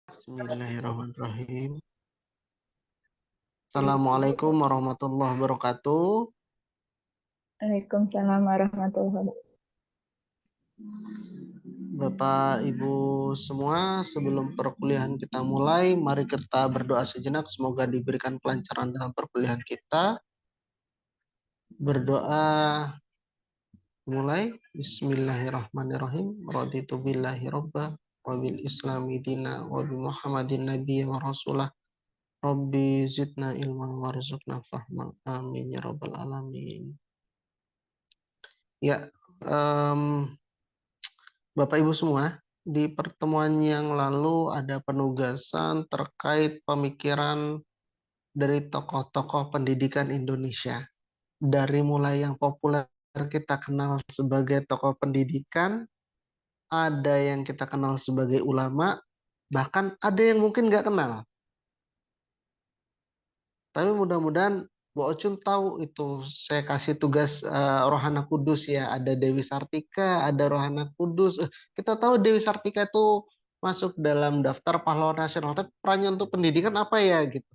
Bismillahirrahmanirrahim. Assalamualaikum warahmatullahi wabarakatuh. Waalaikumsalam warahmatullahi wabarakatuh. Bapak, Ibu semua, sebelum perkuliahan kita mulai, mari kita berdoa sejenak. Semoga diberikan kelancaran dalam perkuliahan kita. Berdoa mulai. Bismillahirrahmanirrahim. Raditu billahi robba, wa bil islami dina, wa bi muhammadin nabiyya wa rasulah. Rabbi zidna ilma warzuqna fahma. Amin ya rabbal alamin. Ya, Bapak Ibu semua, di pertemuan yang lalu ada penugasan terkait pemikiran dari tokoh-tokoh pendidikan Indonesia. Dari mulai yang populer kita kenal sebagai tokoh pendidikan, ada yang kita kenal sebagai ulama, bahkan ada yang mungkin nggak kenal. Tapi mudah-mudahan Bu Ocun tahu itu. Saya kasih tugas Rohana Kudus ya. Ada Dewi Sartika, ada Rohana Kudus. Kita tahu Dewi Sartika itu masuk dalam daftar pahlawan nasional. Tapi perannya untuk pendidikan apa ya gitu.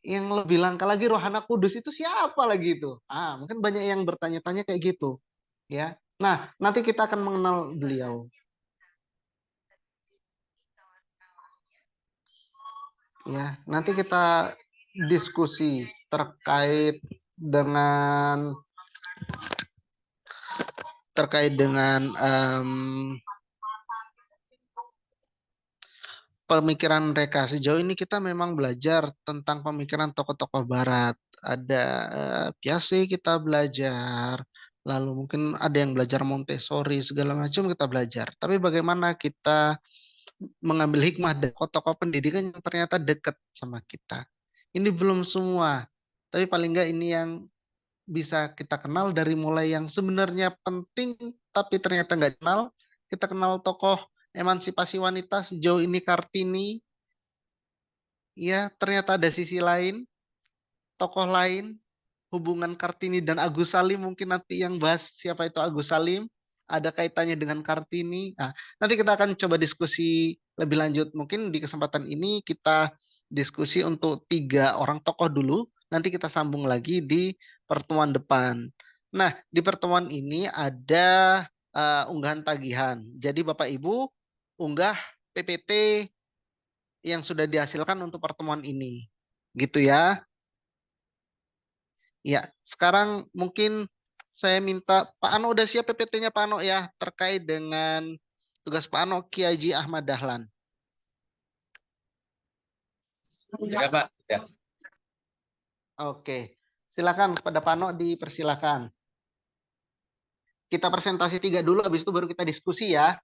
Yang lebih langka lagi Rohana Kudus itu siapa lagi itu? Mungkin banyak yang bertanya-tanya kayak gitu. Ya. Nah, nanti kita akan mengenal beliau. Ya, nanti kita diskusi terkait dengan pemikiran mereka. Sejauh ini kita memang belajar tentang pemikiran tokoh-tokoh Barat. Ada Piaget kita belajar, lalu mungkin ada yang belajar Montessori, segala macam kita belajar. Tapi bagaimana kita mengambil hikmah dari tokoh-tokoh pendidikan yang ternyata dekat sama kita. Ini belum semua, tapi paling nggak ini yang bisa kita kenal dari mulai yang sebenarnya penting, tapi ternyata nggak kenal. Kita kenal tokoh emansipasi wanita sejauh ini Kartini. Ya, ternyata ada sisi lain, tokoh lain, hubungan Kartini dan Agus Salim. Mungkin nanti yang bahas siapa itu Agus Salim, ada kaitannya dengan Kartini. Nah, nanti kita akan coba diskusi lebih lanjut. Mungkin di kesempatan ini kita diskusi untuk 3 orang tokoh dulu. Nanti kita sambung lagi di pertemuan depan. Nah, di pertemuan ini ada unggahan tagihan. Jadi Bapak Ibu unggah PPT yang sudah dihasilkan untuk pertemuan ini. Gitu ya. Ya, sekarang mungkin saya minta Pak Ano udah siap PPT-nya Pak Ano ya terkait dengan tugas Pak Ano Kiai Haji Ahmad Dahlan. Ya, Pak. Ya. Oke, silakan pada Pak Ano dipersilakan. Kita presentasi 3 dulu, habis itu baru kita diskusi ya.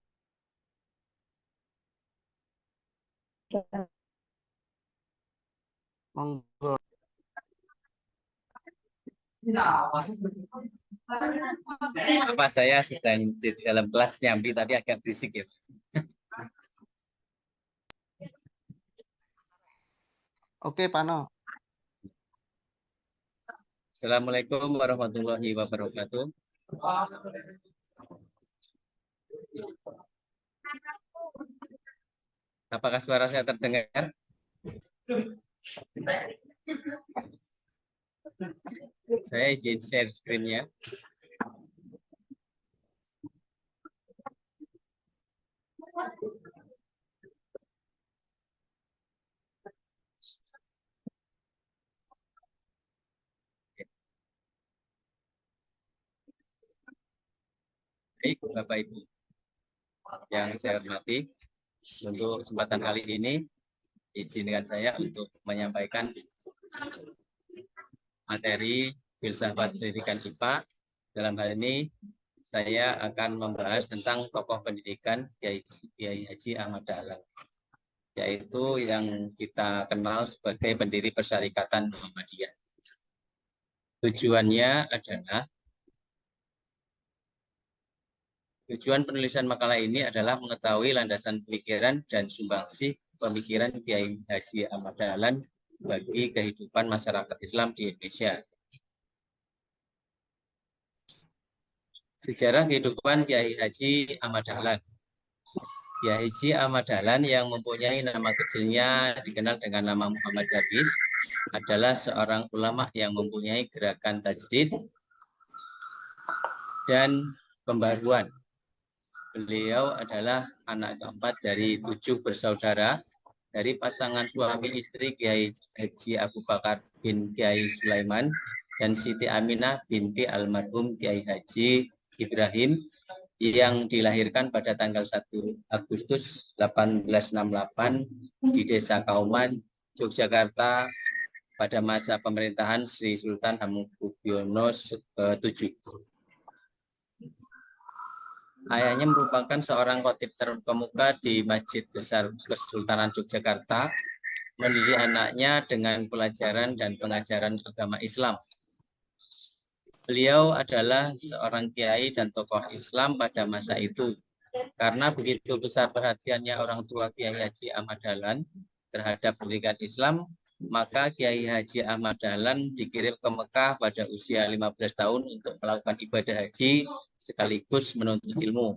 Monggo. Apa saya sedang di dalam kelas nyambi tadi agak berisik ya. Oke, Pak Ano. Assalamualaikum warahmatullahi wabarakatuh. Apakah suara saya terdengar? Saya izin share screen-nya. Baik, Bapak Ibu yang saya hormati, untuk kesempatan kali ini izinkan saya untuk menyampaikan materi filsafat pendidikan IPA. Dalam hal ini saya akan membahas tentang tokoh pendidikan Kiai Haji Ahmad Dahlan, yaitu yang kita kenal sebagai pendiri Persyarikatan Muhammadiyah. Tujuan penulisan makalah ini adalah mengetahui landasan pemikiran dan sumbangsih pemikiran Kiai Haji Ahmad Dahlan bagi kehidupan masyarakat Islam di Indonesia. Sejarah kehidupan Kiai Haji Ahmad Dahlan. Kiai Haji Ahmad Dahlan yang mempunyai nama kecilnya dikenal dengan nama Muhammad Darwis adalah seorang ulama yang mempunyai gerakan tajdid dan pembaruan. Beliau adalah anak keempat dari 7 bersaudara dari pasangan suami istri Kiai Haji Abu Bakar bin Kiai Sulaiman dan Siti Aminah binti almarhum Kiai Haji Ibrahim yang dilahirkan pada tanggal 1 Agustus 1868 di Desa Kauman, Yogyakarta pada masa pemerintahan Sri Sultan Hamengkubuwono VII. Ayahnya merupakan seorang khatib terkemuka di Masjid Besar Kesultanan Yogyakarta, mendidik anaknya dengan pelajaran dan pengajaran agama Islam. Beliau adalah seorang kiai dan tokoh Islam pada masa itu. Karena begitu besar perhatiannya orang tua Kiai Haji Ahmad Dahlan terhadap pendidikan Islam, maka Kiai Haji Ahmad Dahlan dikirim ke Mekah pada usia 15 tahun untuk melakukan ibadah haji sekaligus menuntut ilmu.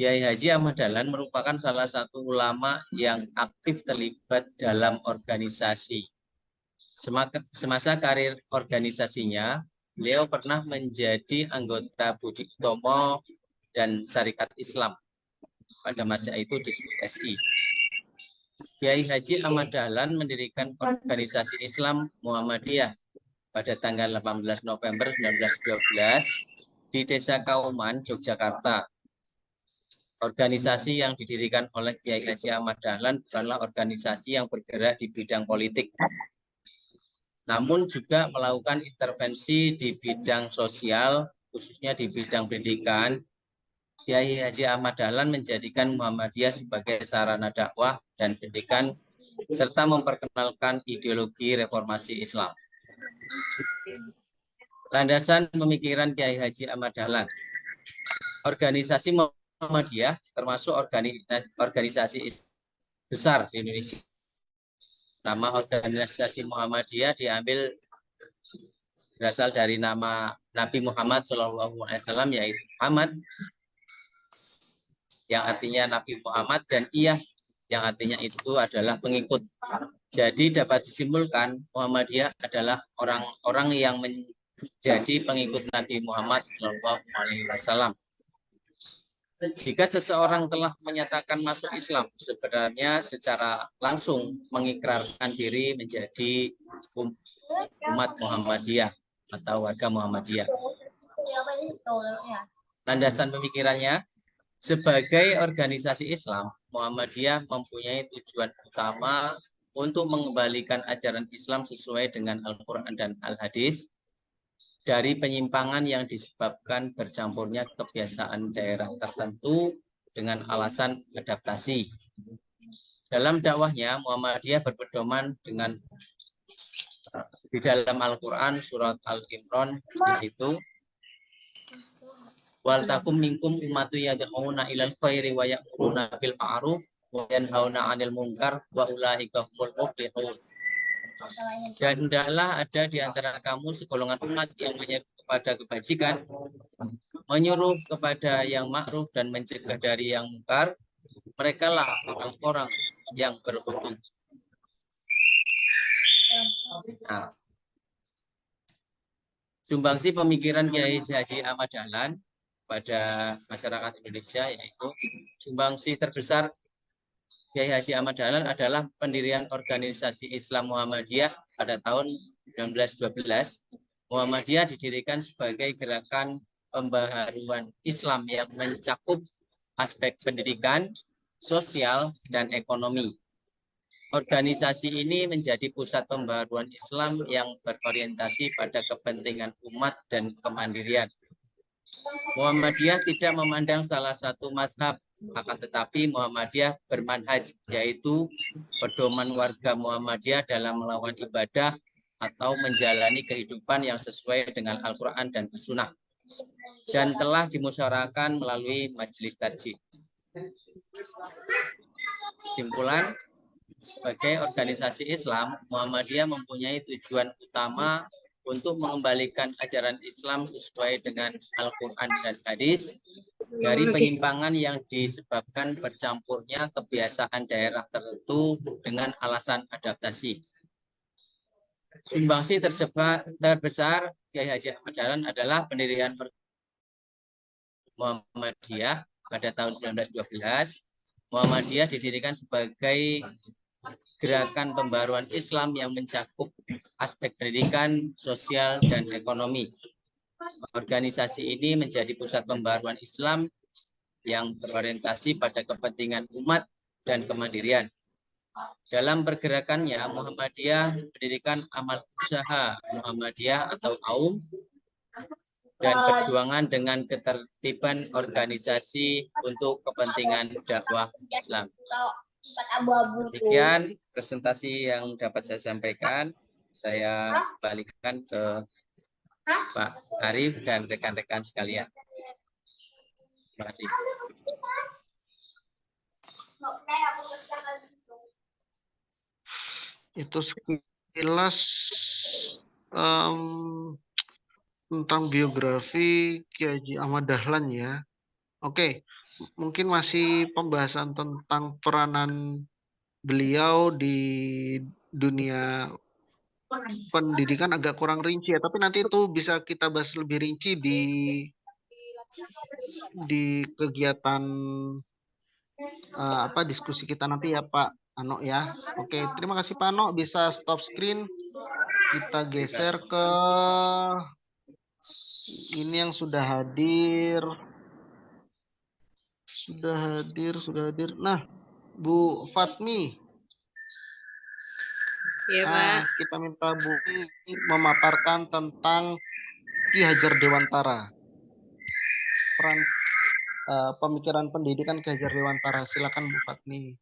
Kiai Haji Ahmad Dahlan merupakan salah satu ulama yang aktif terlibat dalam organisasi. Semasa karir organisasinya, beliau pernah menjadi anggota Budi Utomo dan Syarikat Islam. Pada masa itu disebut SI. Kiai Haji Ahmad Dahlan mendirikan organisasi Islam Muhammadiyah pada tanggal 18 November 1912 di Desa Kauman, Yogyakarta. Organisasi yang didirikan oleh Kiai Haji Ahmad Dahlan bukanlah organisasi yang bergerak di bidang politik, namun juga melakukan intervensi di bidang sosial, khususnya di bidang pendidikan. Kiai Haji Ahmad Dahlan menjadikan Muhammadiyah sebagai sarana dakwah dan pendidikan, serta memperkenalkan ideologi reformasi Islam. Landasan pemikiran Kiai Haji Ahmad Dahlan. Organisasi Muhammadiyah termasuk organisasi besar di Indonesia. Nama organisasi Muhammadiyah diambil berasal dari nama Nabi Muhammad SAW, yaitu Muhammad, yang artinya Nabi Muhammad, dan Iyah, yang artinya itu adalah pengikut. Jadi dapat disimpulkan Muhammadiyah adalah orang-orang yang menjadi pengikut Nabi Muhammad SAW. Jika seseorang telah menyatakan masuk Islam, sebenarnya secara langsung mengikrarkan diri menjadi umat Muhammadiyah atau warga Muhammadiyah. Landasan pemikirannya, sebagai organisasi Islam, Muhammadiyah mempunyai tujuan utama untuk mengembalikan ajaran Islam sesuai dengan Al-Quran dan Al-Hadis dari penyimpangan yang disebabkan bercampurnya kebiasaan daerah tertentu dengan alasan adaptasi. Dalam dakwahnya, Muhammadiyah berpedoman dengan di dalam Al-Quran surat Al-Imran, yaitu wal takum minkum ummatu yad'una ilal khairi wa ya'muruna bil ma'ruf wa yanhauna 'anil munkar wa ulaika humul muflihun. Dan hendaklah ada di antara kamu segolongan umat yang menyeru kepada kebajikan, menyuruh kepada yang ma'ruf dan mencegah dari yang mungkar. Mereka lah orang-orang yang beruntung. Nah, sumbangsi pemikiran Kiai Haji Ahmad Dahlan pada masyarakat Indonesia, yaitu sumbangsi terbesar Kiai Haji Ahmad Dahlan adalah pendirian organisasi Islam Muhammadiyah pada tahun 1912. Muhammadiyah didirikan sebagai gerakan pembaharuan Islam yang mencakup aspek pendidikan, sosial, dan ekonomi. Organisasi ini menjadi pusat pembaharuan Islam yang berorientasi pada kepentingan umat dan kemandirian. Muhammadiyah tidak memandang salah satu mazhab, akan tetapi Muhammadiyah bermanhaj, yaitu pedoman warga Muhammadiyah dalam melakukan ibadah atau menjalani kehidupan yang sesuai dengan Al-Quran dan As-Sunnah, dan telah dimusyawarahkan melalui majelis tarjih. Kesimpulan, sebagai organisasi Islam, Muhammadiyah mempunyai tujuan utama untuk mengembalikan ajaran Islam sesuai dengan Al-Quran dan hadis dari penyimpangan yang disebabkan bercampurnya kebiasaan daerah tertentu dengan alasan adaptasi. Sumbangsi terbesar Kiai Haji Ahmad Dahlan adalah pendirian Muhammadiyah pada tahun 1912. Muhammadiyah didirikan sebagai gerakan pembaruan Islam yang mencakup aspek pendidikan, sosial, dan ekonomi. Organisasi ini menjadi pusat pembaruan Islam yang berorientasi pada kepentingan umat dan kemandirian. Dalam pergerakannya, Muhammadiyah mendirikan amal usaha Muhammadiyah atau AUM dan perjuangan dengan ketertiban organisasi untuk kepentingan dakwah Islam. Demikian presentasi yang dapat saya sampaikan. Saya kembalikan ke Pak Arif dan rekan-rekan sekalian. Terima kasih. Itu sekilas tentang biografi Kiai Haji Ahmad Dahlan ya. Oke, mungkin masih pembahasan tentang peranan beliau di dunia pendidikan agak kurang rinci ya, tapi nanti itu bisa kita bahas lebih rinci di kegiatan apa diskusi kita nanti ya Pak Ano ya. Oke, terima kasih Pak Ano, bisa stop screen. Kita geser ke ini yang sudah hadir. Sudah hadir. Nah, Bu Fatmi, Iya, Pak. kita minta Bu memaparkan tentang Ki Hajar Dewantara. Peran pemikiran pendidikan Ki Hajar Dewantara. Silakan Bu Fatmi.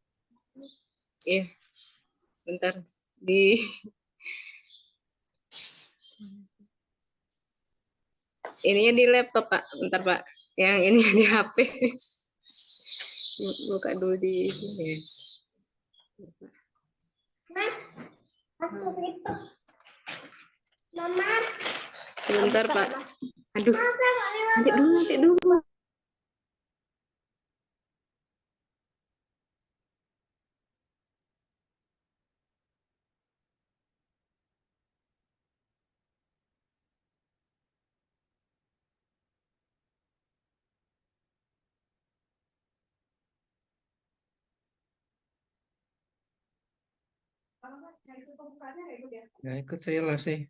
Iya, bentar di ininya di laptop, Pak. Bentar, Pak. Yang ini di HP. Buka dulu di sini. Mama. Bentar, Pak. Aduh. Nanti dulu. Ya ikut saya lah sih.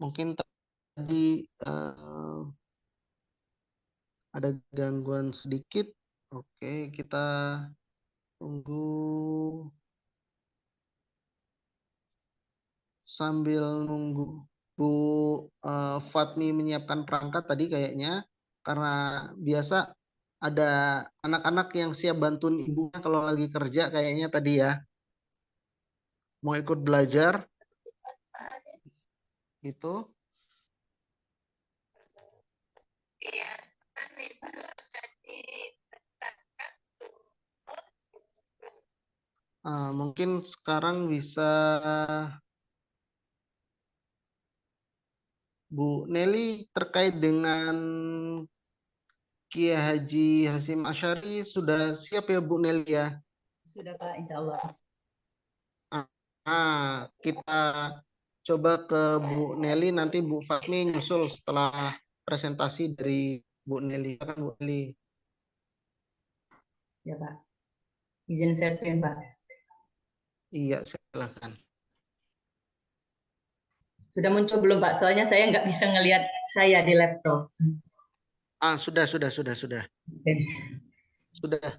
Mungkin tadi ada gangguan sedikit. Oke, kita tunggu sambil nunggu Bu Fatmi menyiapkan perangkat tadi kayaknya karena biasa ada anak-anak yang siap bantuin ibunya kalau lagi kerja kayaknya tadi ya mau ikut belajar gitu. Mungkin sekarang bisa Bu Nelly terkait dengan Kiai Haji Hasyim Asy'ari sudah siap ya Bu Nelly ya? Sudah Pak, insya Allah. Kita coba ke Bu Nelly, nanti Bu Fatmi nyusul setelah presentasi dari Bu Nelly. Kan Bu Nelly. Ya Pak, izin saya screen Pak. Iya, silakan. Sudah muncul belum Pak? Soalnya saya nggak bisa ngelihat saya di laptop. Sudah. Oke. Sudah.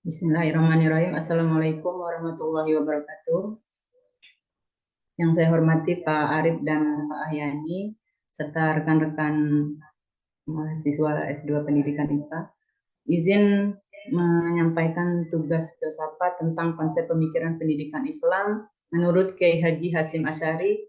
Bismillahirrahmanirrahim. Assalamualaikum warahmatullahi wabarakatuh. Yang saya hormati Pak Arif dan Pak Ahyani, serta rekan-rekan mahasiswa S2 Pendidikan IPA. Izin menyampaikan tugas filsafat tentang konsep pemikiran pendidikan Islam menurut Kiai Haji Hasyim Asy'ari.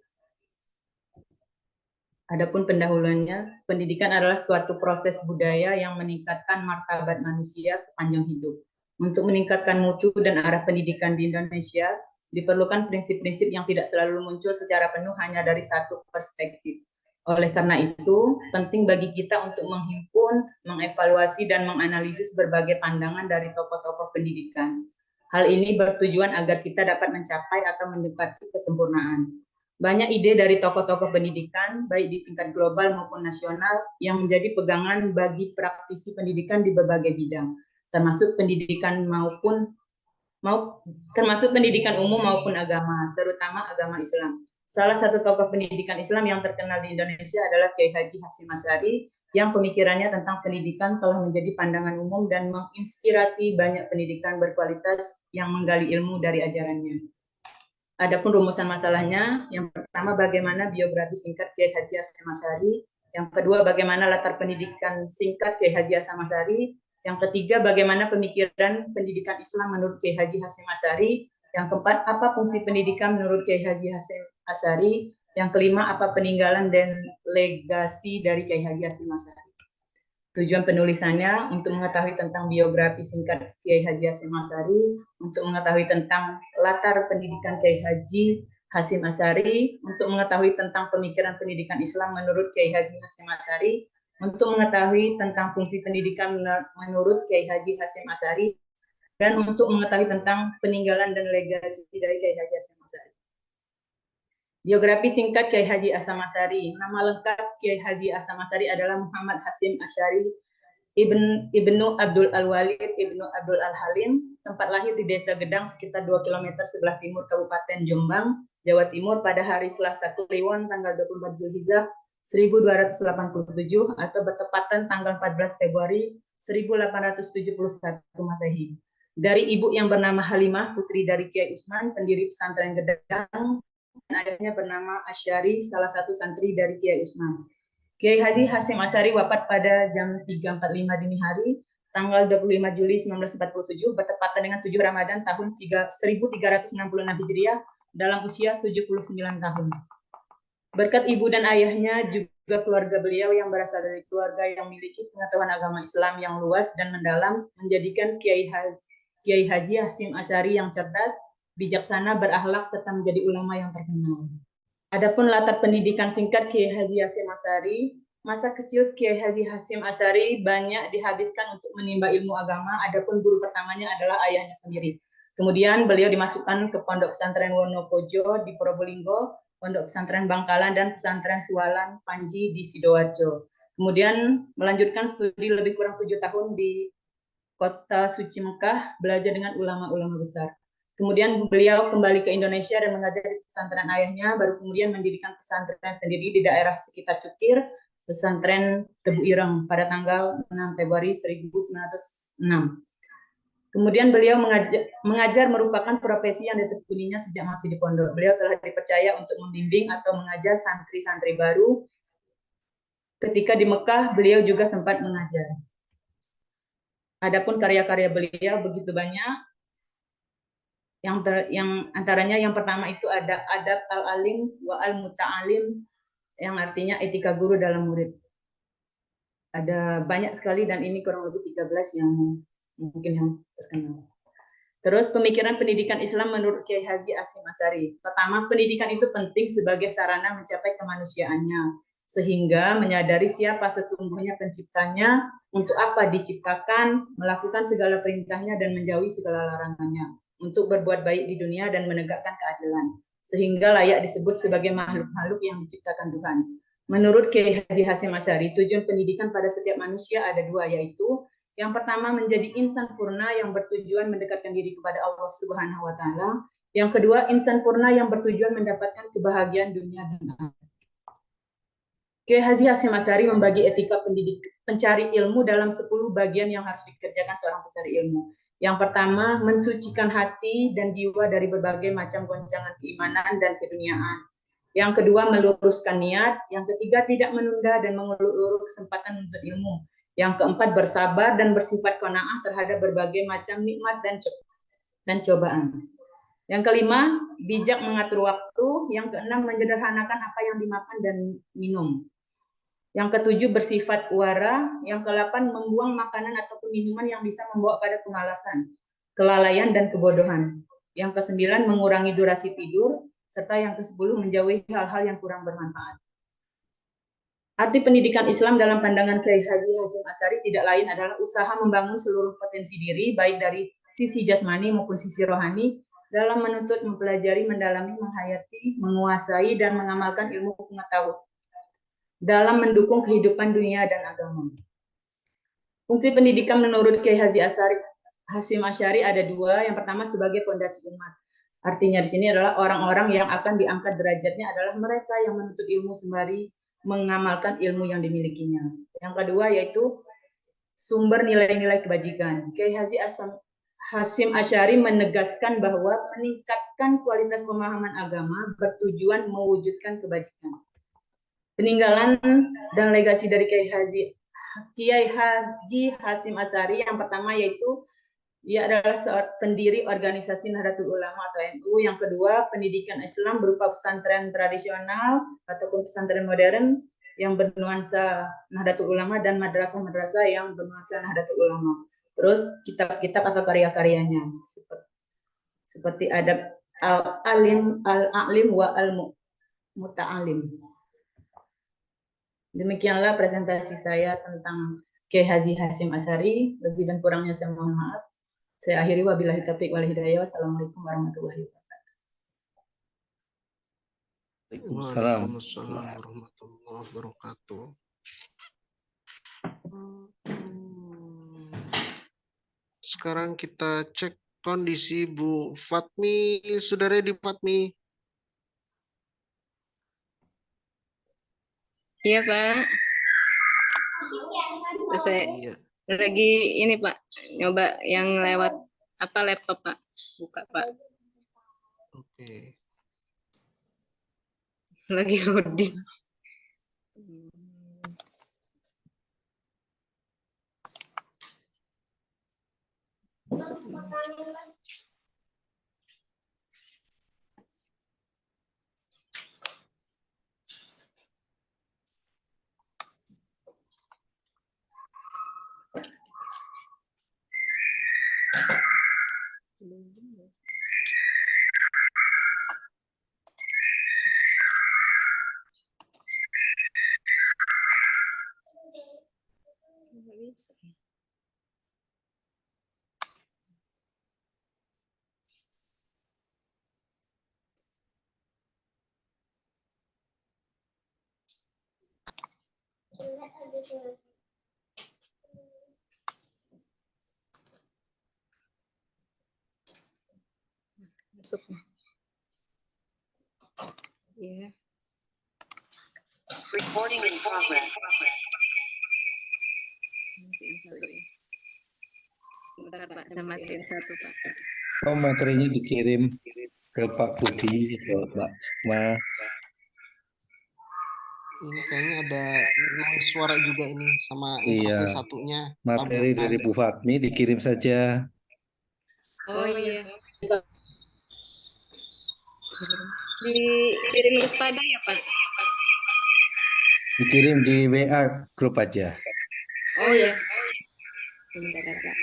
Adapun pendahuluannya, pendidikan adalah suatu proses budaya yang meningkatkan martabat manusia sepanjang hidup. Untuk meningkatkan mutu dan arah pendidikan di Indonesia, diperlukan prinsip-prinsip yang tidak selalu muncul secara penuh hanya dari satu perspektif. Oleh karena itu, penting bagi kita untuk menghimpun, mengevaluasi, dan menganalisis berbagai pandangan dari tokoh-tokoh pendidikan. Hal ini bertujuan agar kita dapat mencapai atau mendekati kesempurnaan. Banyak ide dari tokoh-tokoh pendidikan, baik di tingkat global maupun nasional, yang menjadi pegangan bagi praktisi pendidikan di berbagai bidang, termasuk pendidikan termasuk pendidikan umum maupun agama, terutama agama Islam. Salah satu tokoh pendidikan Islam yang terkenal di Indonesia adalah Kiai Haji Hasyim Asy'ari, yang pemikirannya tentang pendidikan telah menjadi pandangan umum dan menginspirasi banyak pendidikan berkualitas yang menggali ilmu dari ajarannya. Adapun rumusan masalahnya, yang pertama bagaimana biografi singkat Kiai Haji Hasyim Asy'ari, yang kedua bagaimana latar pendidikan singkat Kiai Haji Hasyim Asy'ari, yang ketiga bagaimana pemikiran pendidikan Islam menurut Kiai Haji Hasyim Asy'ari, yang keempat apa fungsi pendidikan menurut Kiai Haji Hasyim Asy'ari, yang kelima apa peninggalan dan legasi dari Kiai Haji Hasyim Asy'ari. Tujuan penulisannya untuk mengetahui tentang biografi singkat Kiai Haji Hasyim Asy'ari, untuk mengetahui tentang latar pendidikan Kiai Haji Hasyim Asy'ari, untuk mengetahui tentang pemikiran pendidikan Islam menurut Kiai Haji Hasyim Asy'ari, untuk mengetahui tentang fungsi pendidikan menurut Kiai Haji Hasyim Asy'ari, dan untuk mengetahui tentang peninggalan dan legasi dari Kiai Haji Hasyim Asy'ari. Biografi singkat Kiai Haji Hasyim Asy'ari. Nama lengkap Kiai Haji Hasyim Asy'ari adalah Muhammad Hasyim Asy'ari Ibnu Abdul Al-Walid Ibnu Abdul Al-Halim. Tempat lahir di Desa Gedang sekitar 2 km sebelah timur Kabupaten Jombang, Jawa Timur pada hari Selasa Kliwon tanggal 24 Zulhijjah 1287 atau bertepatan tanggal 14 Februari 1871 Masehi. Dari ibu yang bernama Halimah, putri dari Kiai Usman, pendiri pesantren Gedang, dan ayahnya bernama Asy'ari, salah satu santri dari Kiai Usman. Kiai Haji Hasyim Asy'ari wafat pada jam 3.45 dini hari, tanggal 25 Juli 1947, bertepatan dengan 7 Ramadan tahun 1366 Hijriah, dalam usia 79 tahun. Berkat ibu dan ayahnya, juga keluarga beliau yang berasal dari keluarga yang memiliki pengetahuan agama Islam yang luas dan mendalam, menjadikan Kiai Haji Hasyim Asy'ari yang cerdas, bijaksana, berakhlak, serta menjadi ulama yang terkenal. Adapun latar pendidikan singkat Kiai Haji Hasyim Asy'ari, masa kecil Kiai Haji Hasyim Asy'ari banyak dihabiskan untuk menimba ilmu agama, adapun guru pertamanya adalah ayahnya sendiri. Kemudian beliau dimasukkan ke Pondok Pesantren Wonokojo di Probolinggo, Pondok Pesantren Bangkalan, dan Pesantren Suwalan Panji di Sidoarjo. Kemudian melanjutkan studi lebih kurang 7 tahun di Kota Suci Mekah, belajar dengan ulama-ulama besar. Kemudian beliau kembali ke Indonesia dan mengajar di pesantren ayahnya, baru kemudian mendirikan pesantren sendiri di daerah sekitar Cukir, pesantren Tebu Ireng pada tanggal 6 Februari 1906. Kemudian beliau mengajar merupakan profesi yang ditekuninya sejak masih di pondok. Beliau telah dipercaya untuk membimbing atau mengajar santri-santri baru. Ketika di Mekah, beliau juga sempat mengajar. Adapun karya-karya beliau begitu banyak, yang antaranya yang pertama itu ada Adab al-Alim wa al-Muta'alim, yang artinya etika guru dalam murid. Ada banyak sekali dan ini kurang lebih 13 yang mungkin yang terkenal. Terus pemikiran pendidikan Islam menurut Kiai Haji Hashim Asy'ari. Pertama, pendidikan itu penting sebagai sarana mencapai kemanusiaannya, sehingga menyadari siapa sesungguhnya penciptanya, untuk apa diciptakan, melakukan segala perintahnya dan menjauhi segala larangannya, untuk berbuat baik di dunia dan menegakkan keadilan, sehingga layak disebut sebagai makhluk-makhluk yang diciptakan Tuhan. Menurut Kiai Haji Hashim Asy'ari, tujuan pendidikan pada setiap manusia ada dua, yaitu yang pertama, menjadi insan purna yang bertujuan mendekatkan diri kepada Allah Subhanahu wa Ta'ala. Yang kedua, insan purna yang bertujuan mendapatkan kebahagiaan dunia dan akhirat. Kiai Haji Hashim Asy'ari membagi etika pencari ilmu dalam 10 bagian yang harus dikerjakan seorang pencari ilmu. Yang pertama, mensucikan hati dan jiwa dari berbagai macam goncangan keimanan dan keduniaan. Yang kedua, meluruskan niat. Yang ketiga, tidak menunda dan mengulur-ulur kesempatan untuk ilmu. Yang keempat, bersabar dan bersifat qanaah terhadap berbagai macam nikmat dan cobaan. Yang kelima, bijak mengatur waktu. Yang keenam, menyederhanakan apa yang dimakan dan minum. Yang ketujuh, bersifat wara. Yang kedelapan, membuang makanan atau minuman yang bisa membawa pada kemalasan, kelalaian, dan kebodohan. Yang kesembilan, mengurangi durasi tidur. Serta yang ke-10, menjauhi hal-hal yang kurang bermanfaat. Arti pendidikan Islam dalam pandangan Kiai Haji Hashim Asy'ari tidak lain adalah usaha membangun seluruh potensi diri, baik dari sisi jasmani maupun sisi rohani, dalam menuntut, mempelajari, mendalami, menghayati, menguasai, dan mengamalkan ilmu pengetahuan dalam mendukung kehidupan dunia dan agama. Fungsi pendidikan menurut Kiai Haji Hashim Asy'ari ada dua. Yang pertama, sebagai fondasi umat. Artinya di sini adalah orang-orang yang akan diangkat derajatnya adalah mereka yang menuntut ilmu sembari mengamalkan ilmu yang dimilikinya. Yang kedua yaitu sumber nilai-nilai kebajikan. Kiai Haji Hashim Asy'ari menegaskan bahwa meningkatkan kualitas pemahaman agama bertujuan mewujudkan kebajikan. Peninggalan dan legasi dari Kiai Haji Hashim Asy'ari yang pertama yaitu ia adalah pendiri organisasi Nahdlatul Ulama atau NU. Yang kedua, pendidikan Islam berupa pesantren tradisional ataupun pesantren modern yang bernuansa Nahdlatul Ulama dan madrasah-madrasah yang bernuansa Nahdlatul Ulama. Terus kitab-kitab atau karya-karyanya seperti adab al-alim wa al-muta'alim. Demikianlah presentasi saya tentang Kiai Haji Hashim Asy'ari. Lebih dan kurangnya saya mohon maaf. Saya akhiri, wabillahi taufiq wal hidayah. Wassalamualaikum warahmatullahi wabarakatuh. Waalaikumsalam warahmatullahi wabarakatuh. Sekarang kita cek kondisi Bu Fatmi. Sudah ready, Fatmi? Iya, Pak. Saya lagi ini, Pak, nyoba yang lewat laptop, Pak. Buka, Pak. Oke. Lagi loading. Masuk. Iya. Recording in progress. Bentar, Pak, saya matiin satu, Pak. Oh, materinya dikirim ke Pak Budi atau Mbak Sukma. Ini kayaknya ada noise suara juga ini sama Iya. interface satunya. Materi dari Bu Fatmi dikirim saja. Oh iya. Dikirim ke Spada ya, Pak? Dikirim di WA grup aja. Oh iya. Sebentar, Pak.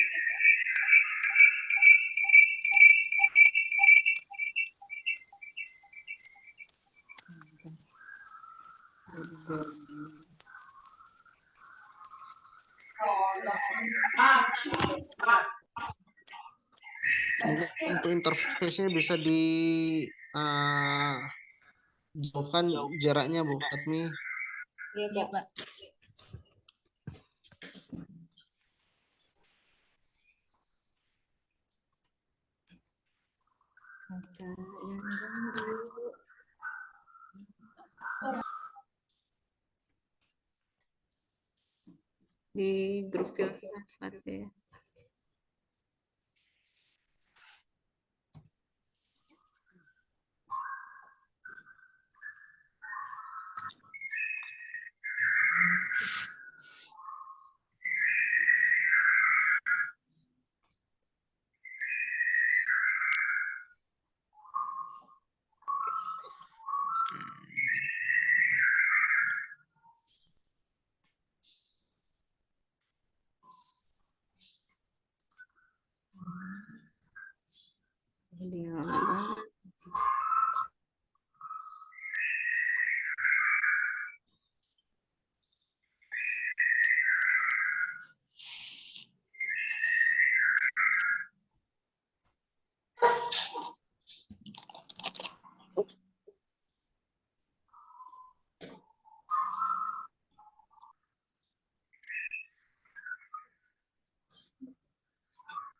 Mungkin untuk interface-nya bisa di jauhkan jaraknya Bu Fatmi. Iya, Pak. Di grup filsafat ya.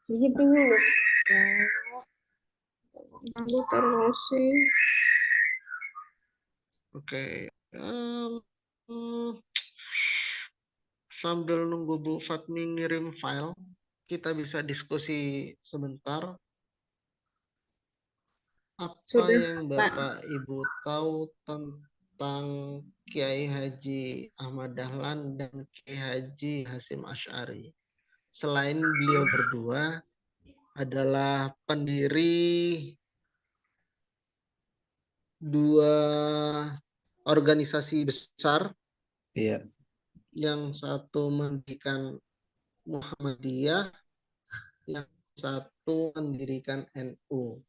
Iya dulu. Lalu terus sih. Oke. Sambil nunggu Bu Fatmi ngirim file, kita bisa diskusi sebentar. Apa Sudah, yang Pak. Bapak Ibu tahu tentang Kiai Haji Ahmad Dahlan dan Kiai Haji Hasyim Asy'ari? Selain beliau berdua adalah pendiri dua organisasi besar, Iya. yang satu mendirikan Muhammadiyah, yang satu mendirikan NU.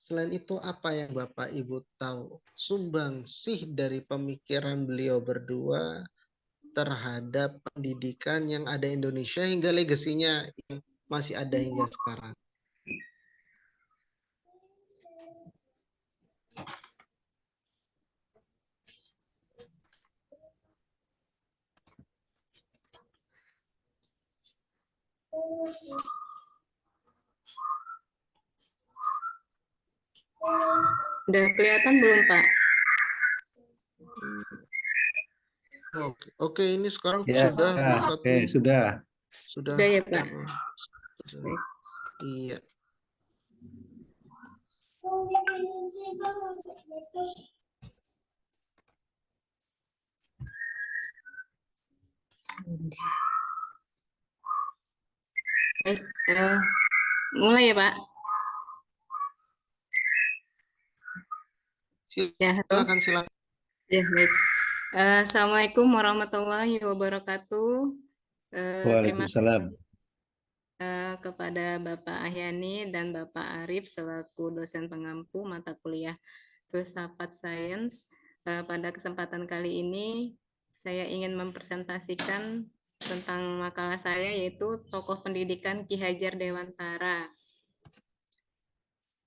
Selain itu, apa yang Bapak Ibu tahu sumbangsih dari pemikiran beliau berdua terhadap pendidikan yang ada Indonesia hingga legasinya yang masih ada hingga sekarang? Udah kelihatan belum, Pak? Oke, ini sekarang Ya, sudah Bu oke, Fatmi. sudah. Sudah. Sudah ya, Pak? Sudah. Iya. Mulai ya, Pak? Ya, halo. Silakan. Ya, baik. Assalamualaikum warahmatullahi wabarakatuh. Terima kasih Waalaikumsalam. kepada Bapak Ahyani dan Bapak Arif selaku dosen pengampu mata kuliah Filsafat Sains. Pada kesempatan kali ini saya ingin mempresentasikan tentang makalah saya, yaitu tokoh pendidikan Ki Hajar Dewantara.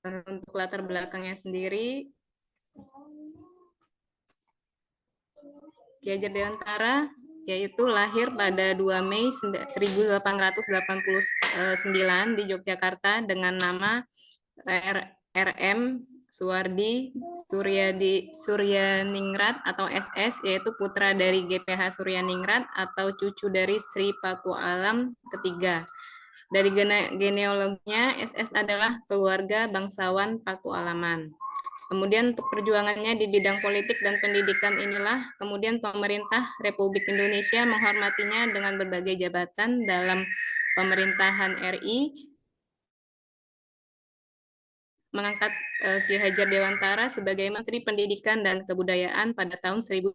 Untuk latar belakangnya sendiri, Ki Hajar Dewantara yaitu lahir pada 2 Mei 1889 di Yogyakarta dengan nama RM Suwardi Suryaningrat atau SS, yaitu putra dari GPH Suryaningrat atau cucu dari Sri Paku Alam ketiga. Dari genealoginya, SS adalah keluarga bangsawan Paku Alaman. Kemudian untuk perjuangannya di bidang politik dan pendidikan inilah kemudian pemerintah Republik Indonesia menghormatinya dengan berbagai jabatan dalam pemerintahan RI, mengangkat Ki Hajar Dewantara sebagai Menteri Pendidikan dan Kebudayaan pada tahun 1000.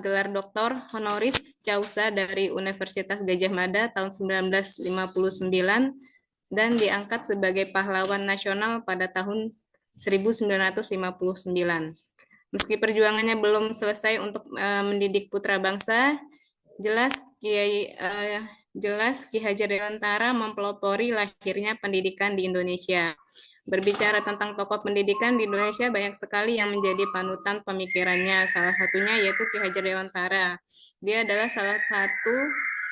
Gelar doktor honoris causa dari Universitas Gadjah Mada tahun 1959 dan diangkat sebagai pahlawan nasional pada tahun 1959. Meski perjuangannya belum selesai untuk mendidik putra bangsa, jelas jelas Ki Hajar Dewantara mempelopori lahirnya pendidikan di Indonesia. Berbicara tentang tokoh pendidikan di Indonesia, banyak sekali yang menjadi panutan pemikirannya. Salah satunya yaitu Ki Hajar Dewantara. Dia adalah salah satu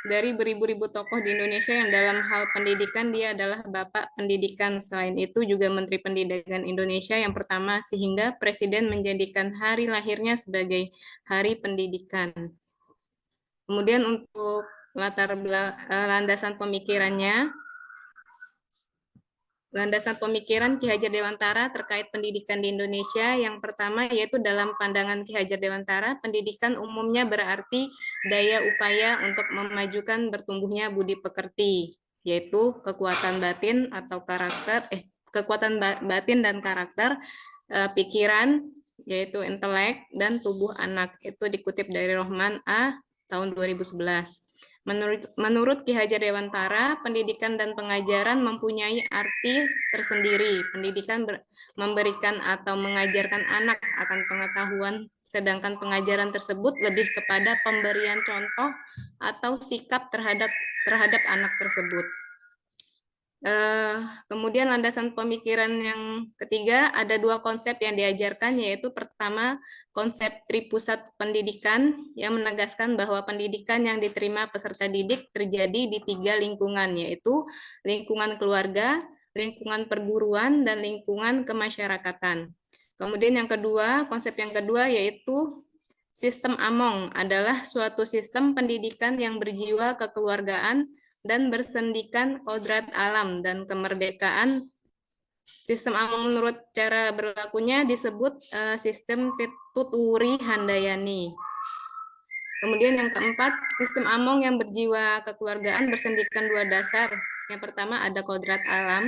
dari beribu-ribu tokoh di Indonesia yang dalam hal pendidikan dia adalah Bapak Pendidikan. Selain itu juga Menteri Pendidikan Indonesia yang pertama, sehingga Presiden menjadikan hari lahirnya sebagai Hari Pendidikan. Kemudian untuk landasan pemikirannya, landasan pemikiran Ki Hajar Dewantara terkait pendidikan di Indonesia yang pertama yaitu dalam pandangan Ki Hajar Dewantara, pendidikan umumnya berarti daya upaya untuk memajukan bertumbuhnya budi pekerti, yaitu kekuatan batin atau kekuatan batin dan karakter, pikiran, yaitu intelek, dan tubuh anak. Itu dikutip dari Rohman A. tahun 2011. Menurut Ki Hajar Dewantara, pendidikan dan pengajaran mempunyai arti tersendiri. Pendidikan memberikan atau mengajarkan anak akan pengetahuan, sedangkan pengajaran tersebut lebih kepada pemberian contoh atau sikap terhadap anak tersebut. Kemudian landasan pemikiran yang ketiga, ada dua konsep yang diajarkan, yaitu pertama konsep tripusat pendidikan yang menegaskan bahwa pendidikan yang diterima peserta didik terjadi di 3 lingkungan, yaitu lingkungan keluarga, lingkungan perguruan, dan lingkungan kemasyarakatan. Kemudian yang kedua, konsep yang kedua yaitu sistem Among adalah suatu sistem pendidikan yang berjiwa kekeluargaan dan bersendikan kodrat alam dan kemerdekaan. Sistem Among menurut cara berlakunya disebut sistem Tuturi Handayani. Kemudian yang keempat, sistem Among yang berjiwa kekeluargaan bersendikan 2 dasar. Yang pertama ada kodrat alam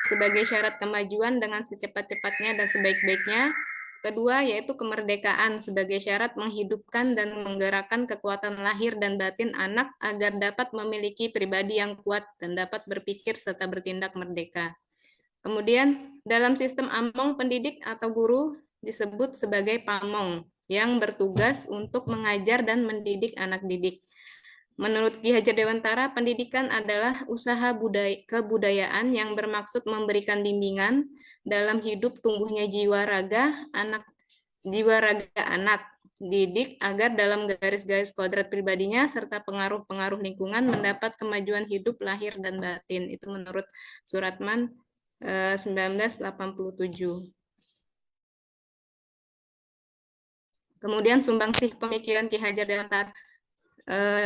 sebagai syarat kemajuan dengan secepat-cepatnya dan sebaik-baiknya. Kedua, yaitu kemerdekaan sebagai syarat menghidupkan dan menggerakkan kekuatan lahir dan batin anak agar dapat memiliki pribadi yang kuat dan dapat berpikir serta bertindak merdeka. Kemudian, dalam sistem Among, pendidik atau guru disebut sebagai pamong yang bertugas untuk mengajar dan mendidik anak didik. Menurut Ki Hajar Dewantara, pendidikan adalah usaha kebudayaan yang bermaksud memberikan bimbingan dalam hidup tumbuhnya jiwa raga anak didik agar dalam garis-garis kodrat pribadinya serta pengaruh-pengaruh lingkungan mendapat kemajuan hidup lahir dan batin. Itu menurut Suratman 1987. Kemudian sumbangsih pemikiran Ki Hajar Dewantara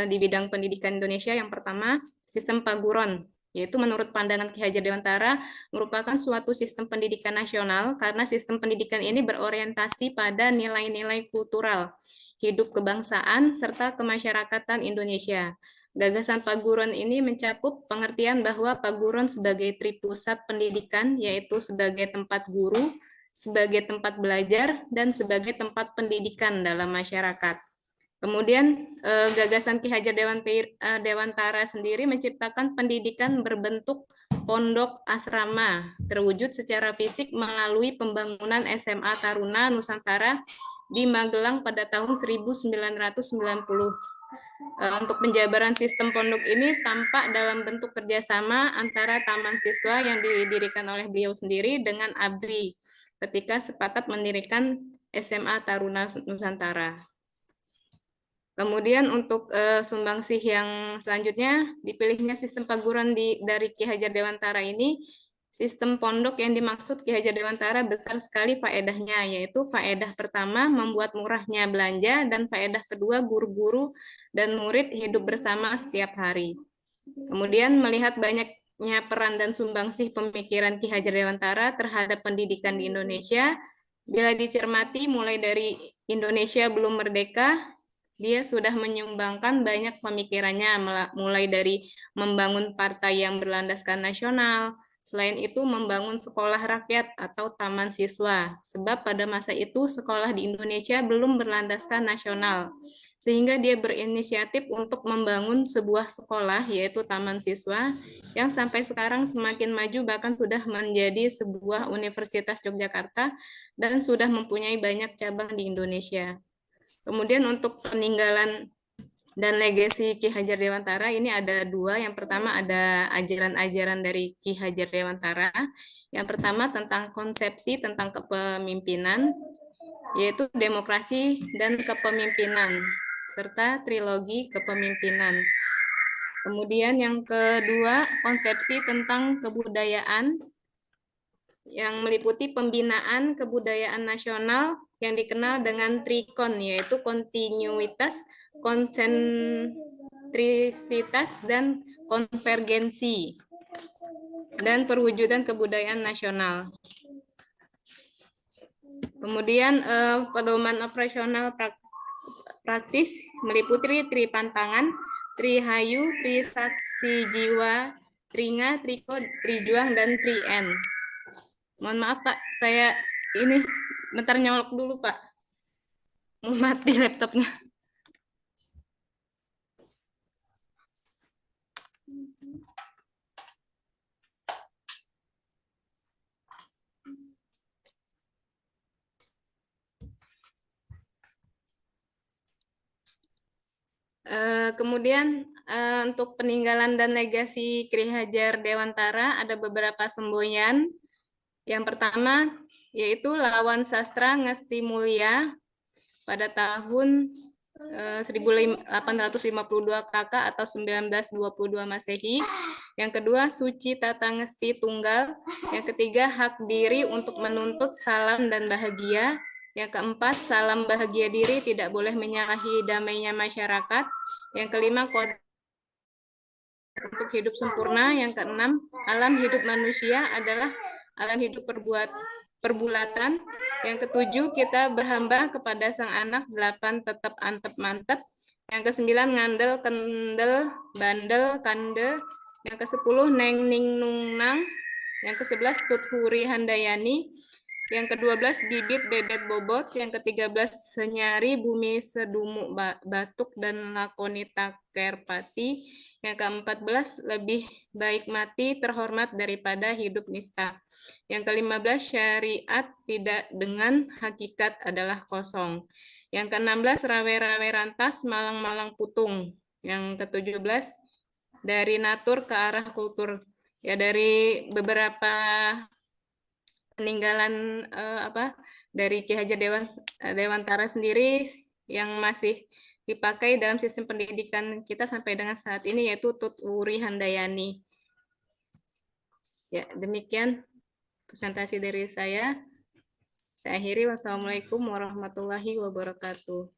di bidang pendidikan Indonesia yang pertama, sistem Paguron, yaitu menurut pandangan Ki Hajar Dewantara merupakan suatu sistem pendidikan nasional karena sistem pendidikan ini berorientasi pada nilai-nilai kultural, hidup kebangsaan, serta kemasyarakatan Indonesia. Gagasan Paguron ini mencakup pengertian bahwa Paguron sebagai tripusat pendidikan, yaitu sebagai tempat guru, sebagai tempat belajar, dan sebagai tempat pendidikan dalam masyarakat. Kemudian gagasan Ki Hajar Dewantara sendiri menciptakan pendidikan berbentuk pondok asrama terwujud secara fisik melalui pembangunan SMA Taruna Nusantara di Magelang pada tahun 1990. Untuk penjabaran sistem pondok ini tampak dalam bentuk kerjasama antara taman siswa yang didirikan oleh beliau sendiri dengan ABRI ketika sepakat mendirikan SMA Taruna Nusantara. Kemudian untuk sumbangsih yang selanjutnya, dipilihnya sistem Paguron dari Ki Hajar Dewantara ini, sistem pondok yang dimaksud Ki Hajar Dewantara besar sekali faedahnya, yaitu faedah pertama membuat murahnya belanja, dan faedah kedua guru-guru dan murid hidup bersama setiap hari. Kemudian melihat banyaknya peran dan sumbangsih pemikiran Ki Hajar Dewantara terhadap pendidikan di Indonesia, bila dicermati mulai dari Indonesia belum merdeka, dia sudah menyumbangkan banyak pemikirannya, mulai dari membangun partai yang berlandaskan nasional, selain itu membangun sekolah rakyat atau taman siswa, sebab pada masa itu sekolah di Indonesia belum berlandaskan nasional, sehingga dia berinisiatif untuk membangun sebuah sekolah, yaitu taman siswa, yang sampai sekarang semakin maju, bahkan sudah menjadi sebuah Universitas Yogyakarta, dan sudah mempunyai banyak cabang di Indonesia. Kemudian untuk peninggalan Dan legasi Ki Hajar Dewantara ini ada dua. Yang pertama ada ajaran-ajaran dari Ki Hajar Dewantara. Yang pertama tentang konsepsi tentang kepemimpinan, yaitu demokrasi dan kepemimpinan, serta trilogi kepemimpinan. Kemudian yang kedua, konsepsi tentang kebudayaan yang meliputi pembinaan kebudayaan nasional yang dikenal dengan TRIKON, yaitu kontinuitas, konsentrisitas, dan konvergensi, dan perwujudan kebudayaan nasional. Kemudian pedoman operasional praktis meliputi Tripantangan, Trihayu, Trisaksi Jiwa, Tringa, Triko, Trijuang, dan Trien. Mohon maaf Pak, saya ini bentar nyolok dulu Pak. Mau mati laptopnya. Kemudian untuk peninggalan dan legasi Ki Hajar Dewantara ada beberapa semboyan. Yang pertama yaitu Lawan Sastra Ngesti Mulia pada tahun 1852 KK atau 1922 Masehi. Yang kedua Suci Tata Ngesti Tunggal. Yang ketiga Hak Diri untuk Menuntut Salam dan Bahagia. Yang keempat, salam bahagia diri tidak boleh menyalahi damainya masyarakat. Yang kelima, kode untuk hidup sempurna. Yang keenam, alam hidup manusia adalah alam hidup perbulatan. Yang ketujuh, kita berhamba kepada sang anak. 8, tetap antep mantep. Yang kesembilan, ngandel, kendel, bandel, kande. Yang ke-10, neng ning nung nang. Yang ke-11, tuthuri handayani. Yang ke-12 bibit bebet bobot, yang ke-13 senyari bumi sedumuk batuk dan lakonita kerpati, yang ke-14 lebih baik mati terhormat daripada hidup nista. Yang ke-15 syariat tidak dengan hakikat adalah kosong. Yang ke-16 rawe-rawe rantas malang-malang putung. Yang ke-17 dari natur ke arah kultur. Ya dari beberapa peninggalan dari Ki Hajar Dewantara sendiri yang masih dipakai dalam sistem pendidikan kita sampai dengan saat ini yaitu Tutwuri Handayani. Ya, demikian presentasi dari saya. Saya akhiri. Wassalamualaikum warahmatullahi wabarakatuh.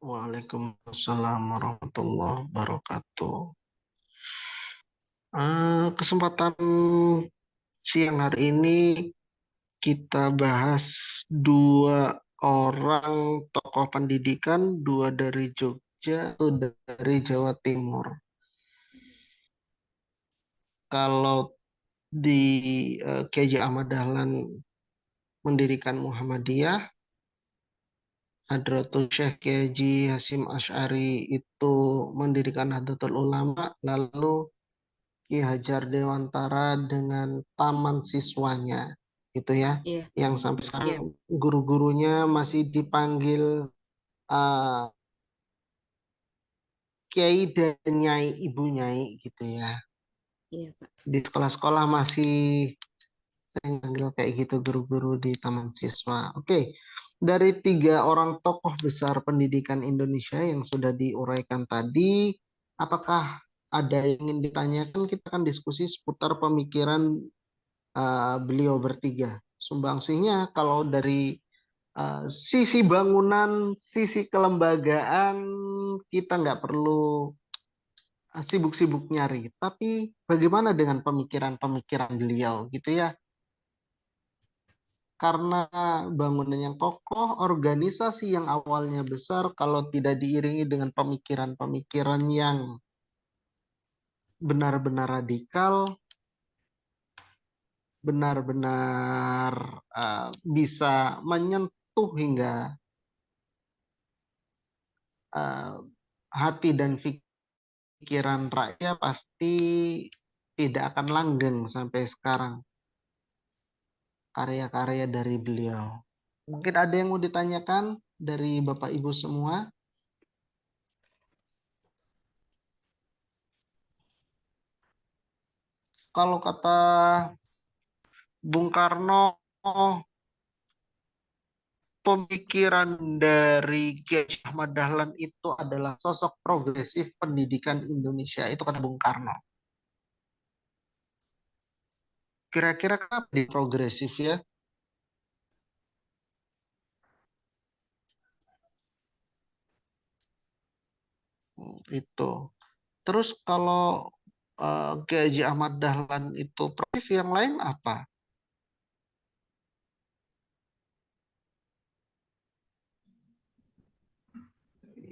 Waalaikumsalam warahmatullahi wabarakatuh. Kesempatan siang hari ini kita bahas dua orang tokoh pendidikan, dua dari Jogja, satu dari Jawa Timur. Kalau di Kiai Ahmad Dahlan mendirikan Muhammadiyah, Hadratul Syekh Kiai Haji Hasyim Asy'ari itu mendirikan Nahdlatul Ulama, lalu Ki Hajar Dewantara dengan taman siswanya, gitu ya, Iya. yang sampai sekarang guru-gurunya masih dipanggil Kiai dan Nyai, Ibu Nyai, gitu ya. Iya, Pak. Di sekolah-sekolah masih sering panggil kayak gitu guru-guru di taman siswa. Oke, dari tiga orang tokoh besar pendidikan Indonesia yang sudah diuraikan tadi, apakah ada yang ingin ditanyakan? Kita akan diskusi seputar pemikiran beliau bertiga. Sumbangsihnya kalau dari sisi bangunan, sisi kelembagaan, kita nggak perlu sibuk-sibuk nyari. Tapi bagaimana dengan pemikiran-pemikiran beliau gitu ya? Karena bangunan yang kokoh, organisasi yang awalnya besar, kalau tidak diiringi dengan pemikiran-pemikiran yang benar-benar radikal, benar-benar bisa menyentuh hingga hati dan pikiran rakyat, pasti tidak akan langgeng sampai sekarang karya-karya dari beliau. Mungkin ada yang mau ditanyakan dari Bapak Ibu semua? kalau kata Bung Karno, pemikiran dari Kiai Ahmad Dahlan itu adalah sosok progresif pendidikan Indonesia. Itu kata Bung Karno. Kira-kira kenapa dia progresif ya? Itu. Terus kalau Kiai Haji Ahmad Dahlan itu progresif, yang lain apa?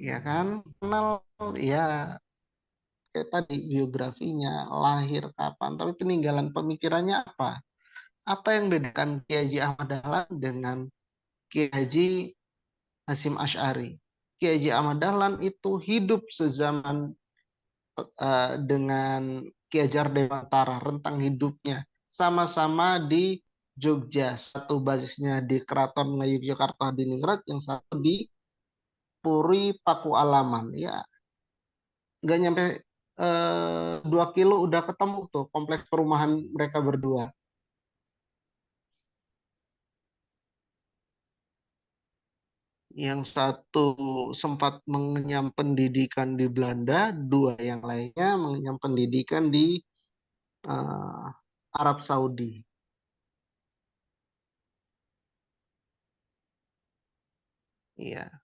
Ya kan? Kenal ya kayak tadi biografinya, lahir kapan, tapi peninggalan pemikirannya apa? Apa yang bedakan Kiai Haji Ahmad Dahlan dengan Kiai Haji Hasyim Asy'ari? Kiai Haji Ahmad Dahlan itu hidup sezaman dengan Ki Hajar Dewantara, rentang hidupnya sama-sama di Jogja, satu basisnya di Keraton Melayu Yogyakarta Hadiningrat, yang satu di Puri Paku Alaman. Ya, nggak nyampe 2 kilo udah ketemu tuh kompleks perumahan mereka berdua. Yang satu sempat mengenyam pendidikan di Belanda, dua yang lainnya mengenyam pendidikan di eh, Arab Saudi. Iya,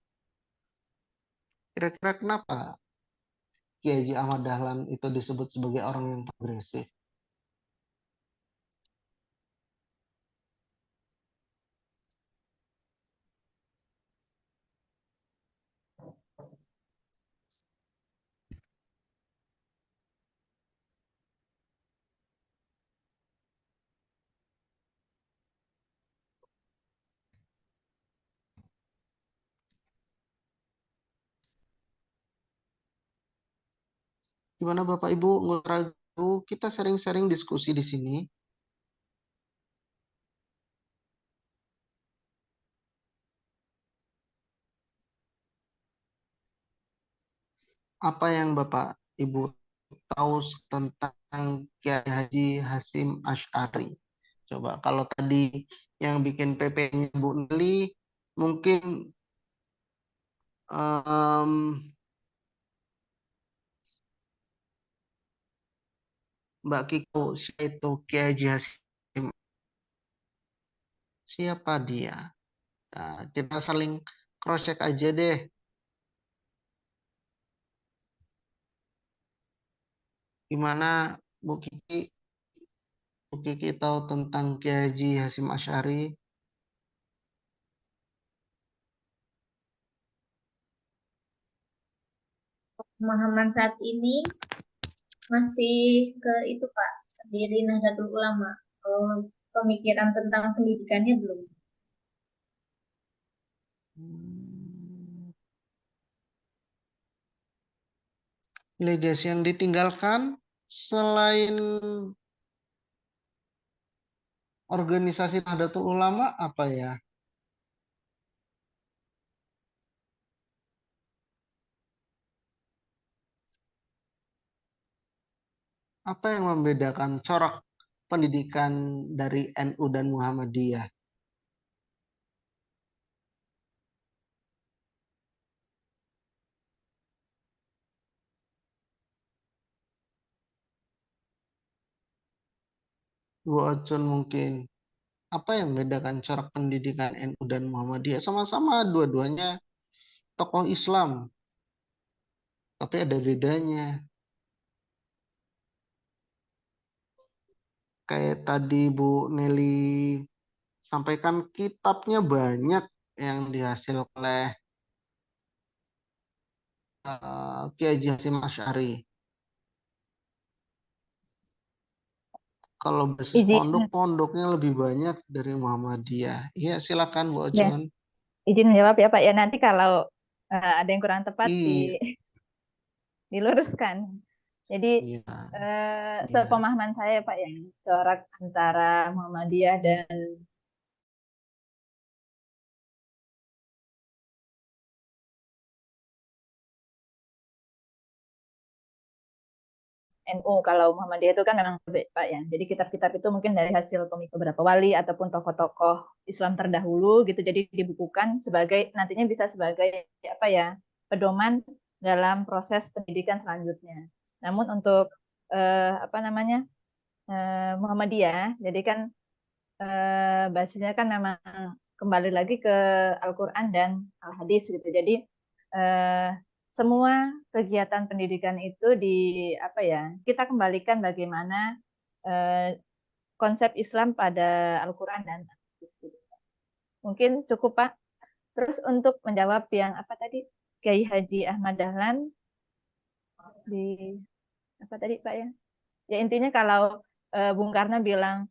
kira-kira kenapa Kiai Haji Ahmad Dahlan itu disebut sebagai orang yang progresif? Gimana Bapak Ibu, nggak ragu, kita sering-sering diskusi di sini. Apa yang Bapak Ibu tahu tentang Kiai Haji Hasyim Asy'ari? Coba kalau tadi yang bikin PP-nya Bu Neli, mungkin em, Mbak Kiko, siapa itu Kiai Haji Hasyim? Siapa dia? Nah, kita saling cross check aja deh. Gimana Bu Kiki? Bu Kiki tahu tentang Kiai Haji Hasyim Asy'ari? Pemahaman saat ini masih ke itu Pak, pendiri Nahdlatul Ulama. Kalau pemikiran tentang pendidikannya belum. Hmm, legasi yang ditinggalkan selain organisasi Nahdlatul Ulama apa ya? Apa yang membedakan corak pendidikan dari NU dan Muhammadiyah? Bu Ocun mungkin. Apa yang membedakan corak pendidikan NU dan Muhammadiyah? Sama-sama dua-duanya tokoh Islam, tapi ada bedanya. Kayak tadi Bu Nelly sampaikan, kitabnya banyak yang dihasil oleh Kiai Haji Hasyim Asy'ari. Kalau basis pondok, Izin, pondoknya lebih banyak dari Muhammadiyah. Iya, silakan Bu ya, Ocun. izin menjawab ya Pak. Ya nanti kalau ada yang kurang tepat Iya, diluruskan. Jadi iya, iya. sepemahaman saya Pak yang corak antara Muhammadiyah dan NU. Kalau Muhammadiyah itu kan memang Pak ya. Jadi kitab-kitab itu mungkin dari hasil komik beberapa wali ataupun tokoh-tokoh Islam terdahulu gitu. Jadi dibukukan sebagai nantinya bisa sebagai apa ya, pedoman dalam proses pendidikan selanjutnya. Namun untuk apa namanya, Muhammadiyah, jadi kan basisnya kan memang kembali lagi ke Al-Quran dan Al-Hadis gitu. Jadi semua kegiatan pendidikan itu apa ya, kita kembalikan bagaimana konsep Islam pada Al-Quran dan Al-Hadis gitu. Mungkin cukup Pak. Terus untuk menjawab yang apa tadi, Kiai Haji Ahmad Dahlan di apa tadi Pak ya? Ya intinya kalau Bung Karno bilang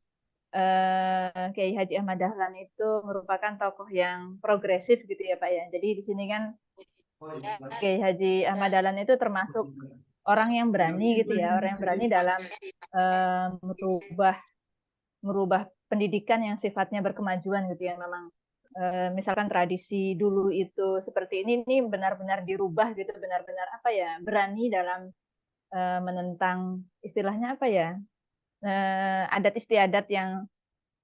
Kiai Haji Ahmad Dahlan itu merupakan tokoh yang progresif gitu ya Pak ya. Jadi di sini kan Kiai Haji Ahmad Dahlan itu termasuk orang yang berani gitu ya, orang yang berani dalam merubah pendidikan yang sifatnya berkemajuan gitu ya. Memang misalkan tradisi dulu itu seperti ini benar-benar dirubah gitu, benar-benar apa ya, berani dalam menentang istilahnya apa ya, adat istiadat yang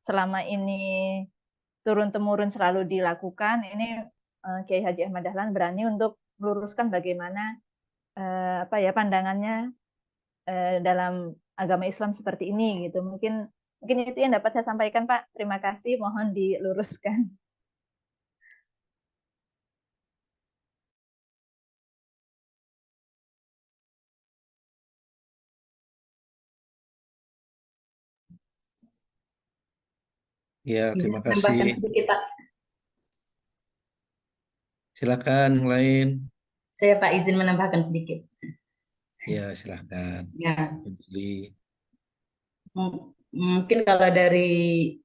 selama ini turun-temurun selalu dilakukan. Ini Kiai Haji Ahmad Dahlan berani untuk meluruskan bagaimana apa ya pandangannya dalam agama Islam seperti ini gitu. Mungkin itu yang dapat saya sampaikan Pak. Terima kasih, mohon diluruskan. Ya, Izin terima menambahkan kasih. sedikit, Pak. Silakan yang lain. Saya Pak izin menambahkan sedikit. Ya, silakan. Ya, Jadi, mungkin kalau dari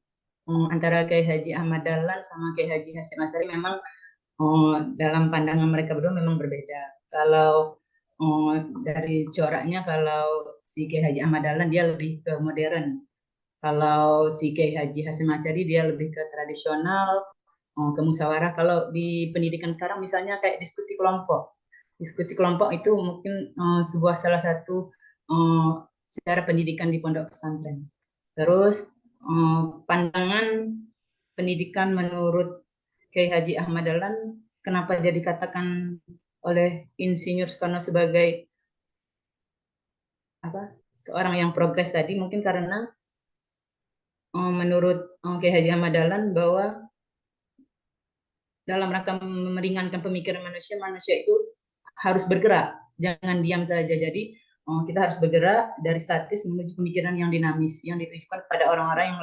antara Kiai Haji Ahmad Dahlan sama Kiai Haji Hasyim Asy'ari memang dalam pandangan mereka berdua memang berbeda. Kalau dari coraknya, kalau si Kiai Haji Ahmad Dahlan dia lebih ke modern. Kalau si Kiai Haji Hasyim Asy'ari dia lebih ke tradisional, ke musyawarah. Kalau di pendidikan sekarang misalnya kayak diskusi kelompok. Diskusi kelompok itu mungkin sebuah salah satu cara pendidikan di pondok pesantren. Terus pandangan pendidikan menurut Kiai Haji Ahmad Dahlan, kenapa dia dikatakan oleh Insinyur Soekarno sebagai seorang yang progres tadi, mungkin karena menurut Kiai Haji Ahmad Dahlan bahwa dalam rangka meringankan pemikiran manusia itu harus bergerak, jangan diam saja. Jadi kita harus bergerak dari statis menuju pemikiran yang dinamis, yang ditujukan kepada orang-orang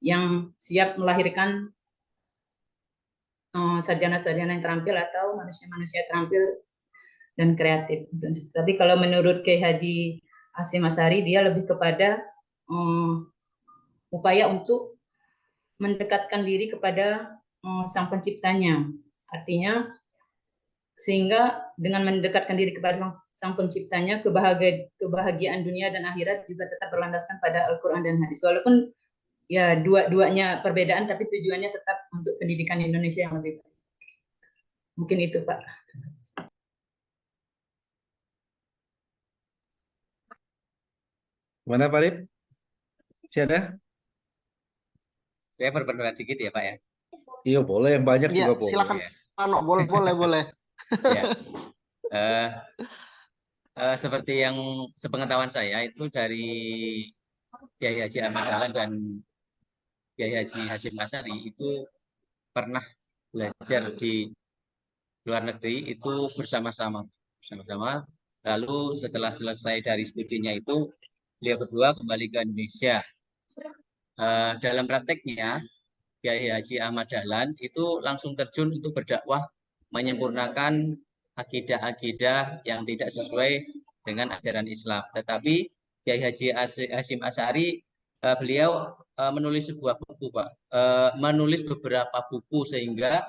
yang siap melahirkan sarjana-sarjana yang terampil atau manusia-manusia terampil dan kreatif. Tapi kalau menurut Kiai Haji Hasyim Asy'ari, dia lebih kepada upaya untuk mendekatkan diri kepada Sang Penciptanya. Artinya, sehingga dengan mendekatkan diri kepada Sang Penciptanya, kebahagiaan dunia dan akhirat juga tetap berlandaskan pada Al-Quran dan Hadis. Walaupun ya dua-duanya perbedaan, tapi tujuannya tetap untuk pendidikan Indonesia yang lebih baik. Mungkin itu, Pak. mana Pak Rip? Ada? Saya berpendapat sedikit ya Pak ya. Iya boleh, yang banyak Iya, juga boleh. silakan. Ya. Ano, boleh. Ya. Seperti yang sepengetahuan saya itu dari Kiai Haji Ahmad Dahlan dan Kiai Haji Hasyim Asy'ari itu pernah belajar di luar negeri itu bersama-sama. Lalu setelah selesai dari studinya itu beliau berdua kembali ke Indonesia. Dalam prakteknya Kiai Haji Ahmad Dahlan itu langsung terjun untuk berdakwah menyempurnakan akidah-akidah yang tidak sesuai dengan ajaran Islam. Tetapi Kiai Haji Hasyim Asy'ari beliau menulis sebuah buku, Pak. Menulis beberapa buku sehingga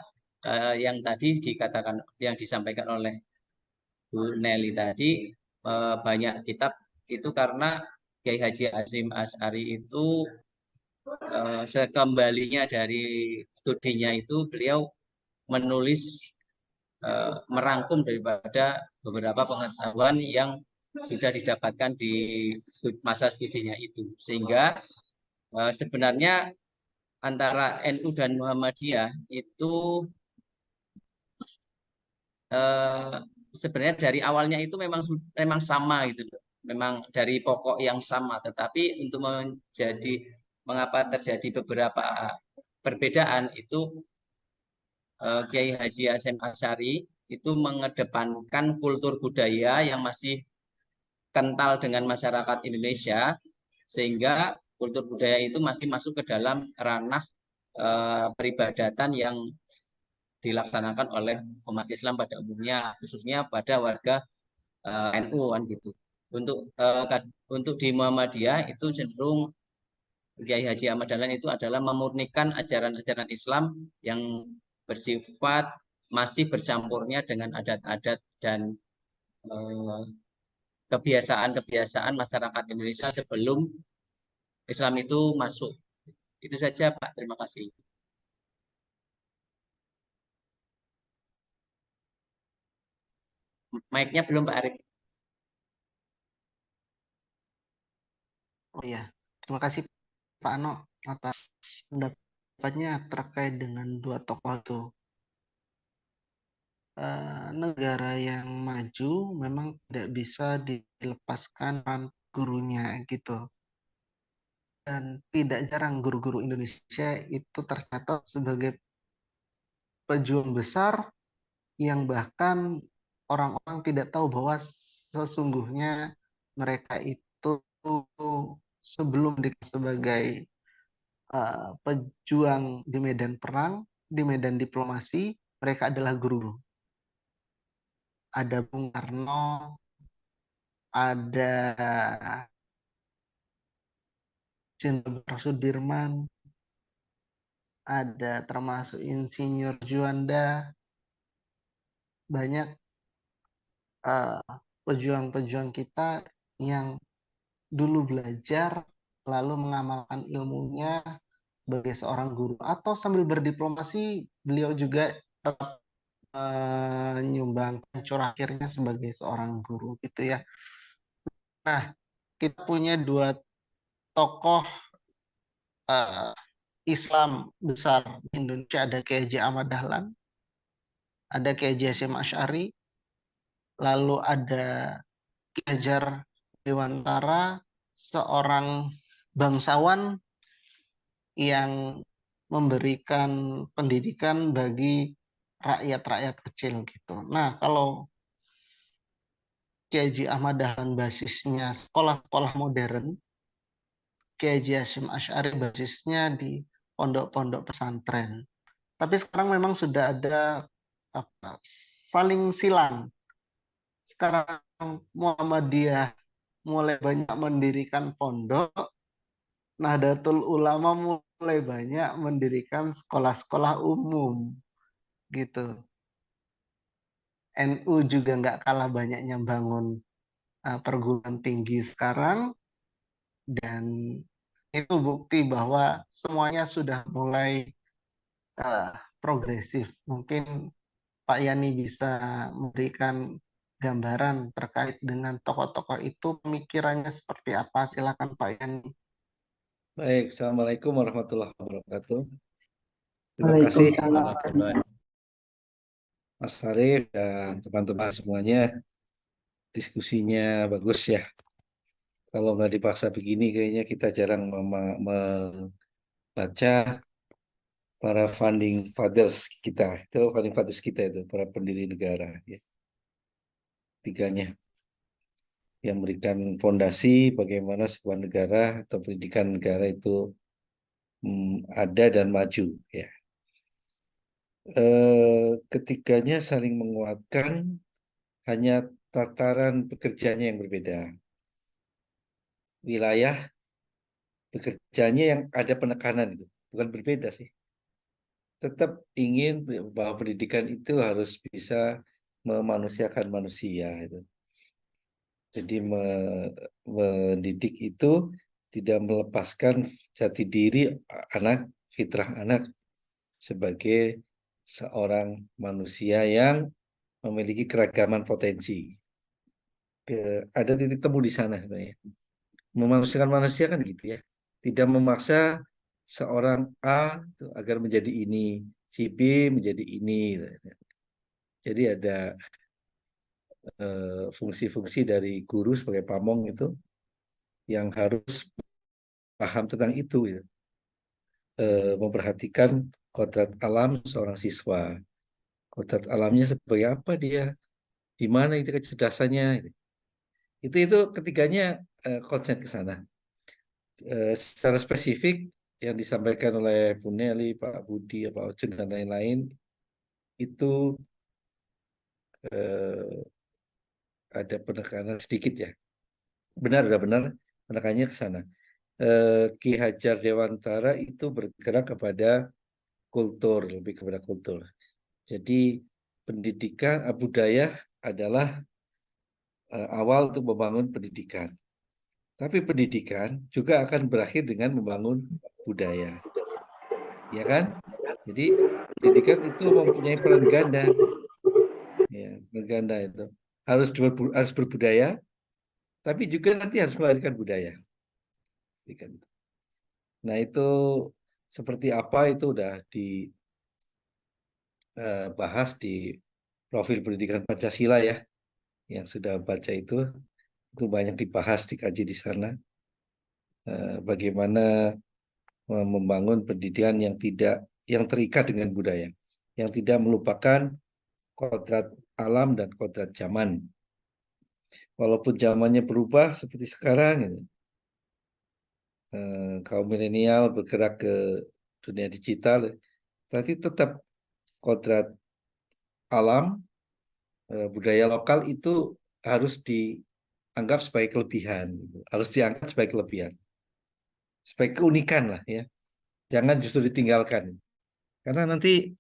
yang tadi dikatakan, yang disampaikan oleh Bu Nelly tadi, banyak kitab itu karena Kiai Haji Hasyim Asy'ari itu sekembalinya dari studinya itu beliau menulis merangkum daripada beberapa pengetahuan yang sudah didapatkan di masa studinya itu. Sehingga sebenarnya antara NU dan Muhammadiyah itu sebenarnya dari awalnya itu memang sama gitu loh. Memang dari pokok yang sama, tetapi untuk mengapa terjadi beberapa perbedaan itu Kiai Haji Hasyim Asy'ari itu mengedepankan kultur budaya yang masih kental dengan masyarakat Indonesia, sehingga kultur budaya itu masih masuk ke dalam ranah peribadatan yang dilaksanakan oleh umat Islam pada umumnya, khususnya pada warga NU kan gitu. Untuk di Muhammadiyah itu cenderung Kiai Haji Ahmad Dahlan itu adalah memurnikan ajaran-ajaran Islam yang bersifat masih bercampurnya dengan adat-adat dan kebiasaan-kebiasaan masyarakat Indonesia sebelum Islam itu masuk. Itu saja Pak, terima kasih. Mic-nya belum Pak Arif. Oh iya, terima kasih Pak Ano atas pendapatnya terkait dengan dua tokoh itu. Negara yang maju memang tidak bisa dilepaskan peran gurunya gitu. Dan tidak jarang guru-guru Indonesia itu tercatat sebagai pejuang besar yang bahkan orang-orang tidak tahu bahwa sesungguhnya mereka itu sebelum sebagai pejuang di medan perang, di medan diplomasi, mereka adalah guru. Ada Bung Karno, ada Jenderal Sudirman, ada termasuk Insinyur Juanda, banyak pejuang-pejuang kita yang dulu belajar lalu mengamalkan ilmunya sebagai seorang guru atau sambil berdiplomasi beliau juga menyumbangkan curah akhirnya sebagai seorang guru gitu ya. Nah, kita punya dua tokoh Islam besar di Indonesia, ada Kiai Haji Ahmad Dahlan, ada Kiai Haji Hasyim Asy'ari, lalu ada Ki Hajar Dewantara, seorang bangsawan yang memberikan pendidikan bagi rakyat-rakyat kecil gitu. Nah, kalau Kiai Haji Ahmad Dahlan basisnya sekolah-sekolah modern, Kiai Haji Hasyim Asy'ari basisnya di pondok-pondok pesantren. Tapi sekarang memang sudah ada saling silang. Sekarang Muhammadiyah mulai banyak mendirikan pondok, Nahdlatul Ulama mulai banyak mendirikan sekolah-sekolah umum gitu. NU juga nggak kalah banyaknya bangun perguruan tinggi sekarang, dan itu bukti bahwa semuanya sudah mulai progresif. Mungkin Pak Yani bisa memberikan gambaran terkait dengan tokoh-tokoh itu, pemikirannya seperti apa? Silakan Pak Yani. Baik, Assalamualaikum warahmatullahi wabarakatuh. Terima kasih Mas Arief dan teman-teman semuanya. Diskusinya bagus ya. Kalau nggak dipaksa begini, kayaknya kita jarang membaca para founding fathers kita. Itu founding fathers kita itu, para pendiri negara. Ya. Tiganya. Yang memberikan fondasi bagaimana sebuah negara atau pendidikan negara itu ada dan maju. Ya. Ketiganya saling menguatkan, hanya tataran pekerjaannya yang berbeda. Wilayah pekerjaannya yang ada penekanan itu, bukan berbeda sih. Tetap ingin bahwa pendidikan itu harus bisa memanusiakan manusia itu. Jadi mendidik itu tidak melepaskan jati diri anak, fitrah anak sebagai seorang manusia yang memiliki keragaman potensi. ada titik temu di sana sebenarnya. Memanusiakan manusia kan gitu ya. Tidak memaksa seorang A agar menjadi ini, si B menjadi ini. Jadi ada fungsi-fungsi dari guru sebagai pamong itu yang harus paham tentang itu, ya. Memperhatikan kodrat alam seorang siswa. Kodrat alamnya sebagai apa dia, di mana itu kecerdasannya. Itu ketiganya konsen ke sana. Secara spesifik yang disampaikan oleh Bu Nelly, Pak Budi, Pak Ocun dan lain-lain itu ada penekanan sedikit ya. Benar penekannya ke sana. Ki Hajar Dewantara itu bergerak kepada kultur, lebih kepada kultur. Jadi pendidikan budaya adalah awal untuk membangun pendidikan. Tapi pendidikan juga akan berakhir dengan membangun budaya. Ya kan? Jadi pendidikan itu mempunyai peran ganda. Ya, peran ganda itu. Harus berbudaya, tapi juga nanti harus melahirkan budaya. Nah, itu seperti apa itu udah dibahas di profil pendidikan Pancasila ya. Yang sudah baca itu banyak dibahas, dikaji di sana. Bagaimana membangun pendidikan yang terikat dengan budaya, yang tidak melupakan kodrat alam dan kodrat zaman. Walaupun zamannya berubah seperti sekarang, kaum milenial bergerak ke dunia digital, tapi tetap kodrat alam, budaya lokal itu harus dianggap sebagai kelebihan, harus diangkat sebagai kelebihan, sebagai keunikan lah ya. Jangan justru ditinggalkan, karena nanti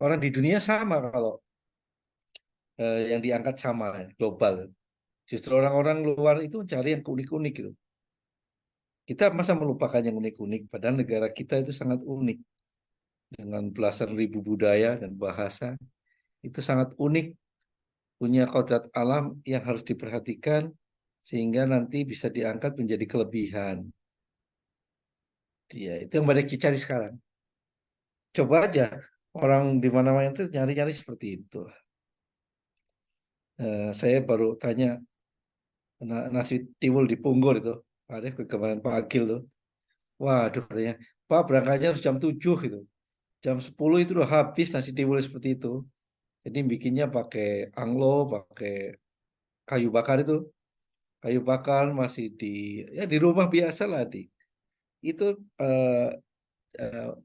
orang di dunia sama kalau yang diangkat sama global. Justru orang-orang luar itu mencari yang unik-unik gitu. Kita masa melupakan yang unik-unik, padahal negara kita itu sangat unik dengan belasan ribu budaya dan bahasa. Itu sangat unik, punya kodrat alam yang harus diperhatikan sehingga nanti bisa diangkat menjadi kelebihan. Ya, itu yang banyak dicari sekarang. Coba aja orang di mana-mana itu nyari-nyari seperti itu. Saya baru tanya nasi tiwul di Punggol itu, ada kegemaran Pak Agil tuh. Waduh, katanya, Pak berangkatnya harus jam 7 gitu. Jam 10 itu udah habis nasi tiwul seperti itu. Jadi bikinnya pakai anglo, pakai kayu bakar itu. Kayu bakar masih di rumah biasa lah itu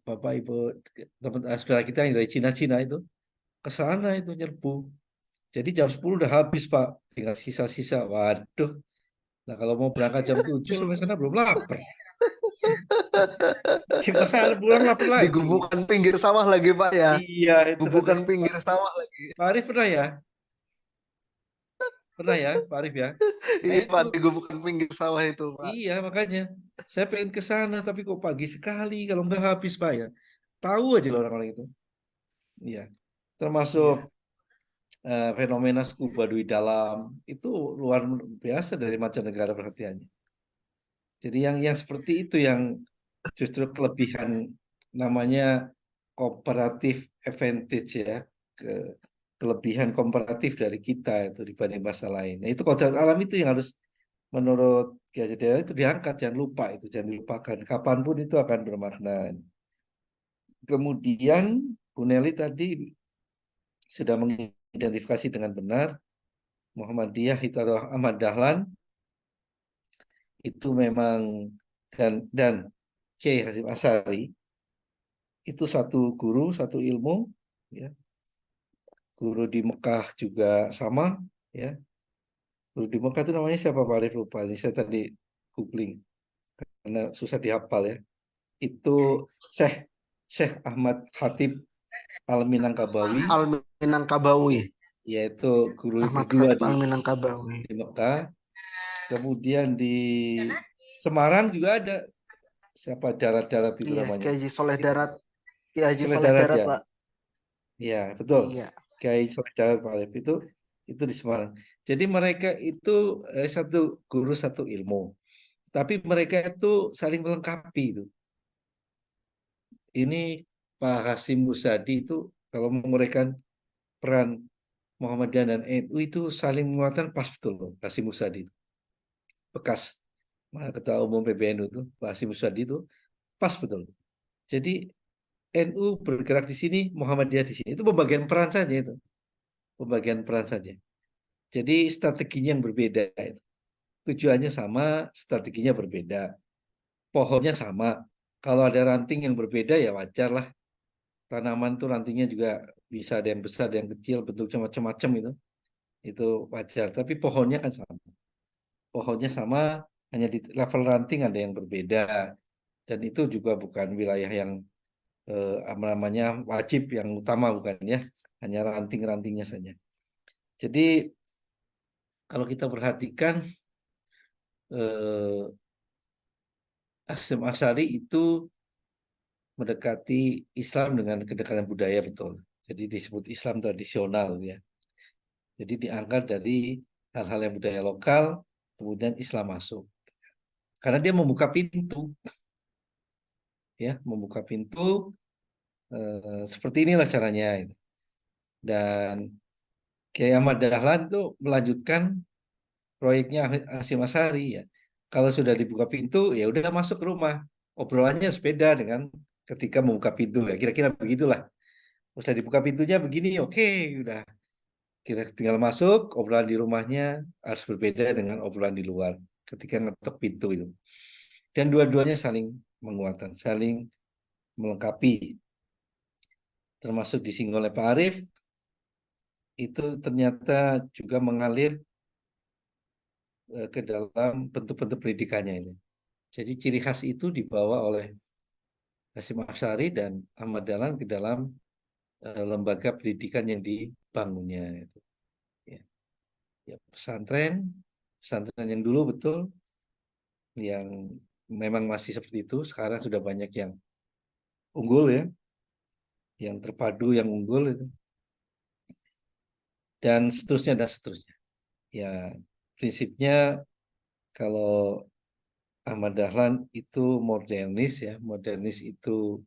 Bapak Ibu teman saudara kita yang dari Cina itu ke sana itu nyerbu. Jadi jam 10 udah habis Pak, tinggal sisa-sisa. Waduh. Nah kalau mau berangkat jam 7 sampai sana belum lapar. Gimana pulang lapar Di lagi? gubukan pinggir sawah lagi Pak ya. Iya, itu Gubukan katanya. pinggir sawah lagi. Pak Arif pernah ya? Pernah ya, Pak Arif ya? Nah Iya itu, Pak, di gubukan pinggir sawah itu Pak. iya makanya saya pengen ke sana tapi kok pagi sekali kalau nggak habis Pak ya. Tahu aja loh orang-orang itu. Iya, termasuk fenomena scuba duit dalam itu luar biasa dari mancanegara perhatiannya. Jadi yang seperti itu yang justru kelebihan, namanya comparative advantage ya, kelebihan komparatif dari kita itu dibanding bahasa lain. Nah, itu kodrat alam itu yang harus menurut Ki Hajar Dewantara itu diangkat, jangan lupa itu, jangan dilupakan. Kapanpun itu akan bermakna. Kemudian Bu Nelly tadi sudah mengidentifikasi dengan benar Muhammadiyah itu adalah Ahmad Dahlan itu memang dan Kiai Hasyim Asy'ari itu satu guru, satu ilmu ya. Guru di Mekah juga sama ya. Guru di Mekah itu namanya siapa Pak Arif, lupa. Ini saya tadi googling karena susah dihafal ya. Itu Syekh Ahmad Khatib Al-Minangkabawi, Al-Minangkabawi. yaitu guru Ahmad kedua Khatib Al-Minangkabawi. di Mekah. Kemudian di Semarang juga ada siapa darat-darat itu Iya, namanya. Kiai Haji Soleh Darat. Kiai Haji Soleh Soleh Darat Darat ya. Pak. Iya, betul. Iya. Kiai Soleh Darat Pak Arif itu Itu di Semarang. Jadi mereka itu satu guru satu ilmu. Tapi mereka itu saling melengkapi itu. Ini Pak Hasyim Muzadi itu kalau menguraikan peran Muhammadiyah dan NU itu saling menguatkan pas betul loh. Hasyim Muzadi itu. Bekas Ketua Umum PBNU itu, Pak Hasyim Muzadi itu pas betul. Jadi NU bergerak di sini, Muhammadiyah di sini. Itu pembagian peran saja itu. Pembagian peran saja. Jadi strateginya yang berbeda itu. Tujuannya sama, strateginya berbeda. Pohonnya sama. Kalau ada ranting yang berbeda ya wajar lah. Tanaman tuh rantingnya juga bisa ada yang besar, ada yang kecil, bentuknya macam-macam itu. Itu wajar. Tapi pohonnya kan sama. Pohonnya sama, hanya di level ranting ada yang berbeda. Dan itu juga bukan wilayah yang namanya wajib yang utama bukan ya. Hanya ranting-rantingnya saja. Jadi kalau kita perhatikan Hasyim Asy'ari itu mendekati Islam dengan kedekatan budaya betul. Jadi disebut Islam tradisional ya. Jadi diangkat dari hal-hal yang budaya lokal, kemudian Islam masuk. Karena dia membuka pintu, ya, membuka pintu seperti inilah caranya. Dan Kiai Ahmad Dahlan itu melanjutkan proyeknya Hasyim Asy'ari ya. Kalau sudah dibuka pintu, ya udah masuk ke rumah. Obrolannya beda dengan ketika membuka pintu ya. Kira-kira begitulah. Sudah dibuka pintunya begini, oke, udah. Kita tinggal masuk, obrolan di rumahnya harus berbeda dengan obrolan di luar ketika ngetok pintu itu. Dan dua-duanya saling menguatkan, saling melengkapi. Termasuk disinggung oleh Pak Arief, itu ternyata juga mengalir ke dalam bentuk-bentuk pendidikannya ini. Jadi ciri khas itu dibawa oleh Hasyim Asy'ari dan Ahmad Dahlan ke dalam lembaga pendidikan yang dibangunnya itu. Ya, pesantren yang dulu betul, yang memang masih seperti itu, sekarang sudah banyak yang unggul ya, yang terpadu, yang unggul itu, dan seterusnya dan seterusnya. Ya, prinsipnya kalau Ahmad Dahlan itu modernis ya, modernis itu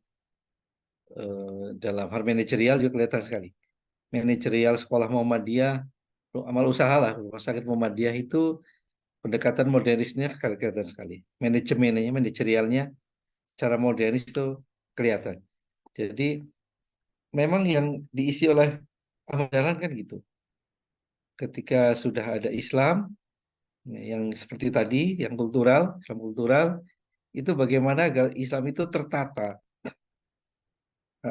dalam hal manajerial juga kelihatan sekali. Manajerial sekolah Muhammadiyah, amal usaha lah, rumah sakit Muhammadiyah itu pendekatan modernisnya kelihatan sekali. Manajemennya, manajerialnya, cara modernis itu kelihatan. Jadi memang yang diisi oleh Ahmad Dahlan kan gitu. Ketika sudah ada Islam, yang seperti tadi, yang kultural, Islam kultural, itu bagaimana agar Islam itu tertata,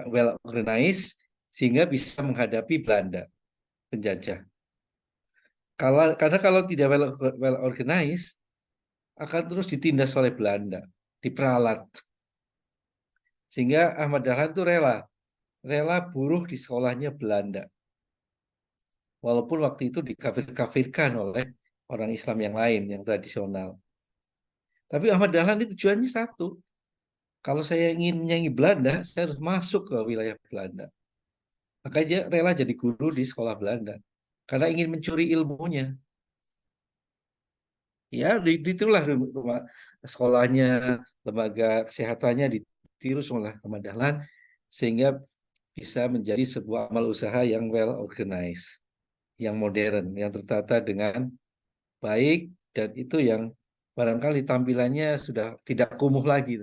well organized, sehingga bisa menghadapi Belanda penjajah. Karena kalau tidak well organized, akan terus ditindas oleh Belanda, diperalat. Sehingga Ahmad Dahlan itu rela buruh di sekolahnya Belanda. Walaupun waktu itu dikafir-kafirkan oleh orang Islam yang lain, yang tradisional. Tapi Ahmad Dahlan itu tujuannya satu. Kalau saya ingin menyaingi Belanda, saya harus masuk ke wilayah Belanda. Makanya dia rela jadi guru di sekolah Belanda. Karena ingin mencuri ilmunya. Ya, ditirulah rumah sekolahnya, lembaga kesehatannya ditiru oleh Ahmad Dahlan, sehingga bisa menjadi sebuah amal usaha yang well organized, yang modern, yang tertata dengan baik, dan itu yang barangkali tampilannya sudah tidak kumuh lagi.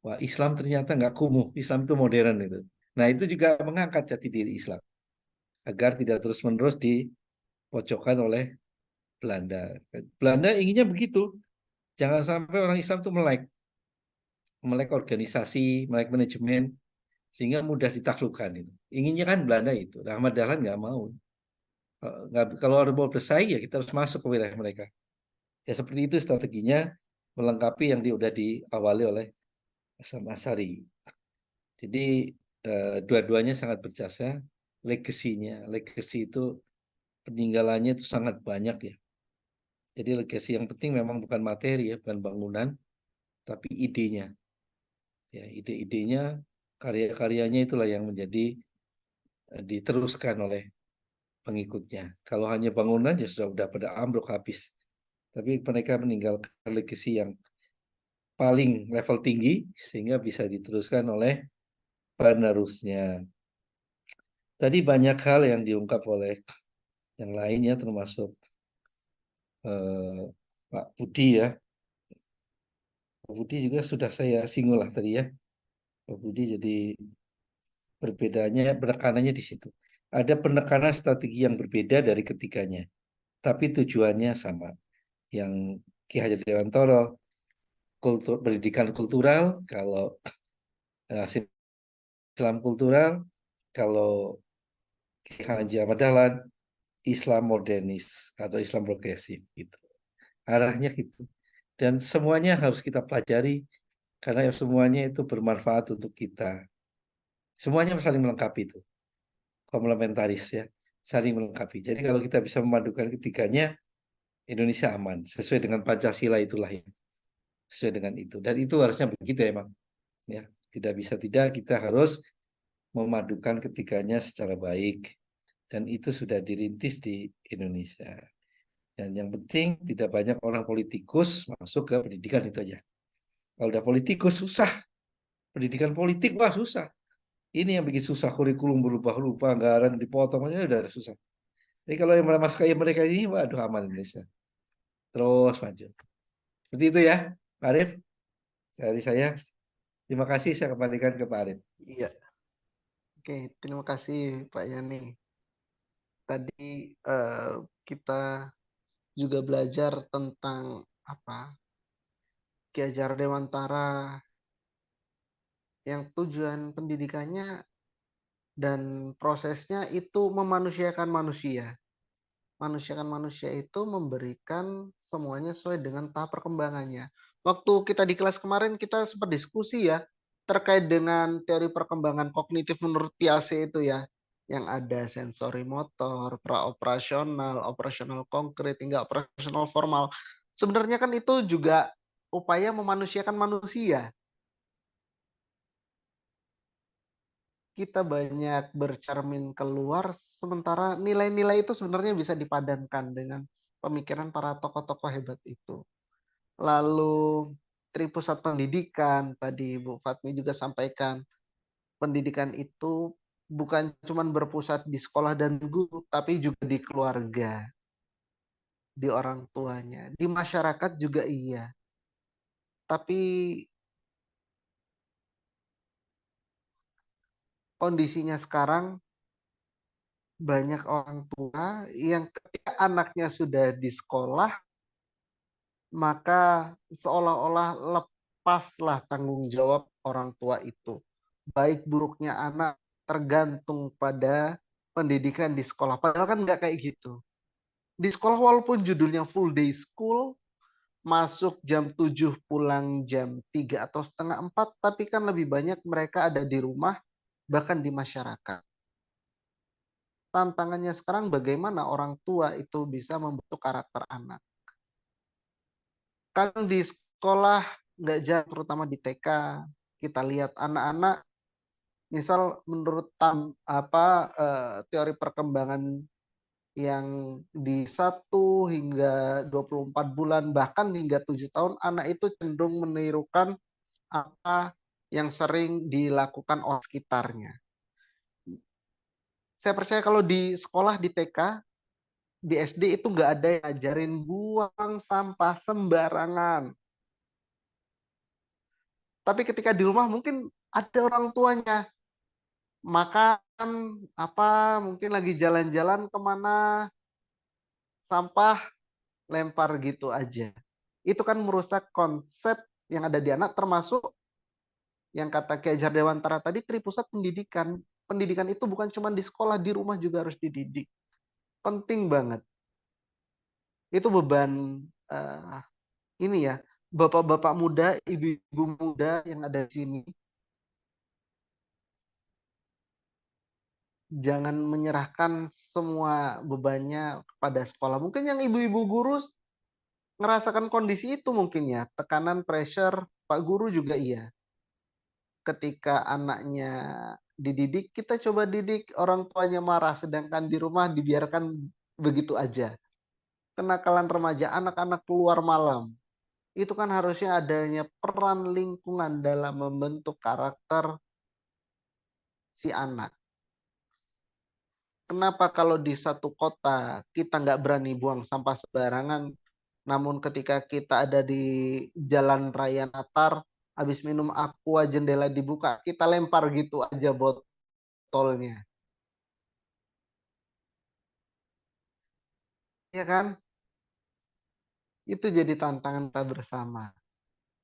Wah, Islam ternyata nggak kumuh, Islam itu modern itu. Nah, itu juga mengangkat jati diri Islam agar tidak terus-menerus dipojokkan oleh Belanda. Belanda inginnya begitu, jangan sampai orang Islam itu melek organisasi, melek manajemen, sehingga mudah ditaklukkan itu. Inginnya kan Belanda itu. Nah, Ahmad Dahlan nggak mau. Kalau orang mau bersaing ya kita harus masuk ke wilayah mereka. Ya seperti itu strateginya, melengkapi yang sudah diawali oleh Hasyim Asy'ari. Jadi dua-duanya sangat berjasa. Legacy itu peninggalannya itu sangat banyak ya. Jadi legacy yang penting memang bukan materi ya, bukan bangunan, tapi idenya. Ya, ide-idenya, karya-karyanya itulah yang menjadi diteruskan oleh pengikutnya. Kalau hanya bangunan ya sudah pada ambruk habis. Tapi mereka meninggalkan legacy yang paling level tinggi sehingga bisa diteruskan oleh penerusnya. Tadi banyak hal yang diungkap oleh yang lainnya termasuk Pak Budi ya. Pak Budi juga sudah saya singgung lah tadi ya. Pak Budi jadi penekanannya di situ. Ada penekanan strategi yang berbeda dari ketiganya, tapi tujuannya sama. Yang Ki Hajar Dewantoro pendidikan kultural, kalau Islam kultural, kalau Ki Hajar Ahmad Dahlan Islam modernis atau Islam progresif gitu. Arahnya gitu. Dan semuanya harus kita pelajari karena semuanya itu bermanfaat untuk kita. Semuanya saling melengkapi itu. Komplementaris ya, saling melengkapi. Jadi kalau kita bisa memadukan ketiganya, Indonesia aman sesuai dengan Pancasila itulah ya. Sesuai dengan itu. Dan itu harusnya begitu emang. Ya, tidak bisa tidak kita harus memadukan ketiganya secara baik. Dan itu sudah dirintis di Indonesia. Dan yang penting tidak banyak orang politikus masuk ke pendidikan itu aja. Kalau udah politikus susah. Pendidikan politik wah susah. Ini yang bikin susah, kurikulum berubah-ubah, anggaran dipotong aja udah susah. Jadi kalau yang masuk kayak mereka ini, waduh aman Indonesia. Terus maju. Seperti itu ya, Pak Arief. Dari saya, terima kasih. Saya kembalikan ke Pak Arief. Iya. Oke, terima kasih Pak Yani. Tadi kita juga belajar tentang apa? Ki Hajar Dewantara yang tujuan pendidikannya dan prosesnya itu memanusiakan manusia. Manusiakan manusia itu memberikan semuanya sesuai dengan tahap perkembangannya. Waktu kita di kelas kemarin kita sempat diskusi ya terkait dengan teori perkembangan kognitif menurut Piaget itu ya, yang ada sensori motor, praoperasional, operasional konkret hingga operasional formal. Sebenarnya kan itu juga upaya memanusiakan manusia. Kita banyak bercermin keluar, sementara nilai-nilai itu sebenarnya bisa dipadankan dengan pemikiran para tokoh-tokoh hebat itu. Lalu Tripusat Pendidikan, tadi Bu Fatmi juga sampaikan, pendidikan itu bukan cuma berpusat di sekolah dan guru, tapi juga di keluarga, di orang tuanya, di masyarakat juga iya. Tapi kondisinya sekarang banyak orang tua yang ketika anaknya sudah di sekolah, maka seolah-olah lepaslah tanggung jawab orang tua itu. Baik buruknya anak tergantung pada pendidikan di sekolah. Padahal kan nggak kayak gitu. Di sekolah walaupun judulnya full day school, masuk jam 7, pulang jam 3 atau setengah 4, tapi kan lebih banyak mereka ada di rumah, bahkan di masyarakat. Tantangannya sekarang bagaimana orang tua itu bisa membentuk karakter anak. Kan di sekolah nggak jarang, terutama di TK, kita lihat anak-anak, misal menurut teori perkembangan yang di 1 hingga 24 bulan, bahkan hingga 7 tahun, anak itu cenderung menirukan apa yang sering dilakukan oleh sekitarnya. Saya percaya kalau di sekolah, di TK, di SD itu nggak ada yang ngajarin buang sampah sembarangan. Tapi ketika di rumah mungkin ada orang tuanya makan apa, mungkin lagi jalan-jalan kemana, sampah lempar gitu aja. Itu kan merusak konsep yang ada di anak, termasuk yang kata Ki Hajar Dewantara tadi, tripusat pendidikan. Pendidikan itu bukan cuma di sekolah, di rumah juga harus dididik. Penting banget. Itu beban ini ya, bapak-bapak muda, ibu-ibu muda yang ada di sini. Jangan menyerahkan semua bebannya kepada sekolah. Mungkin yang ibu-ibu guru ngerasakan kondisi itu mungkin ya, tekanan, pressure, Pak Guru juga iya. Ketika anaknya dididik, kita coba didik orang tuanya marah, sedangkan di rumah dibiarkan begitu aja. Kenakalan remaja, anak-anak keluar malam. Itu kan harusnya adanya peran lingkungan dalam membentuk karakter si anak. Kenapa kalau di satu kota kita nggak berani buang sampah sembarangan, namun ketika kita ada di jalan raya Natar, habis minum aqua jendela dibuka, kita lempar gitu aja botolnya. Ya kan? Itu jadi tantangan kita bersama.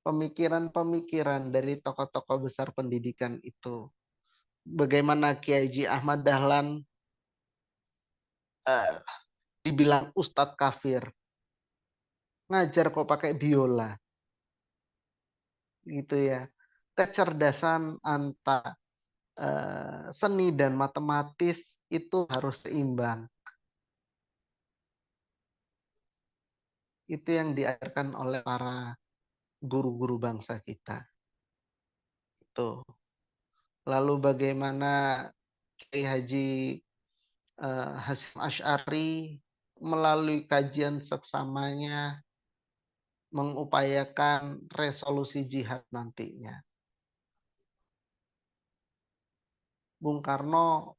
Pemikiran-pemikiran dari tokoh-tokoh besar pendidikan itu. Bagaimana Kiai Haji Ahmad Dahlan dibilang Ustadz kafir. Ngajar kok pakai biola. Gitu ya. Kecerdasan antara seni dan matematis itu harus seimbang. Itu yang diajarkan oleh para guru-guru bangsa kita. Itu. Lalu bagaimana Kiai Haji Hasyim Asy'ari melalui kajian seksamanya mengupayakan resolusi jihad nantinya. Bung Karno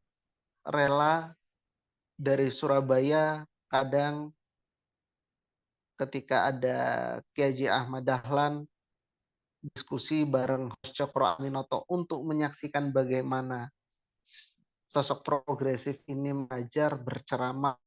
rela dari Surabaya, kadang ketika ada Kiai Haji Ahmad Dahlan diskusi bareng Cokro Aminoto untuk menyaksikan bagaimana sosok progresif ini mengajar, berceramah.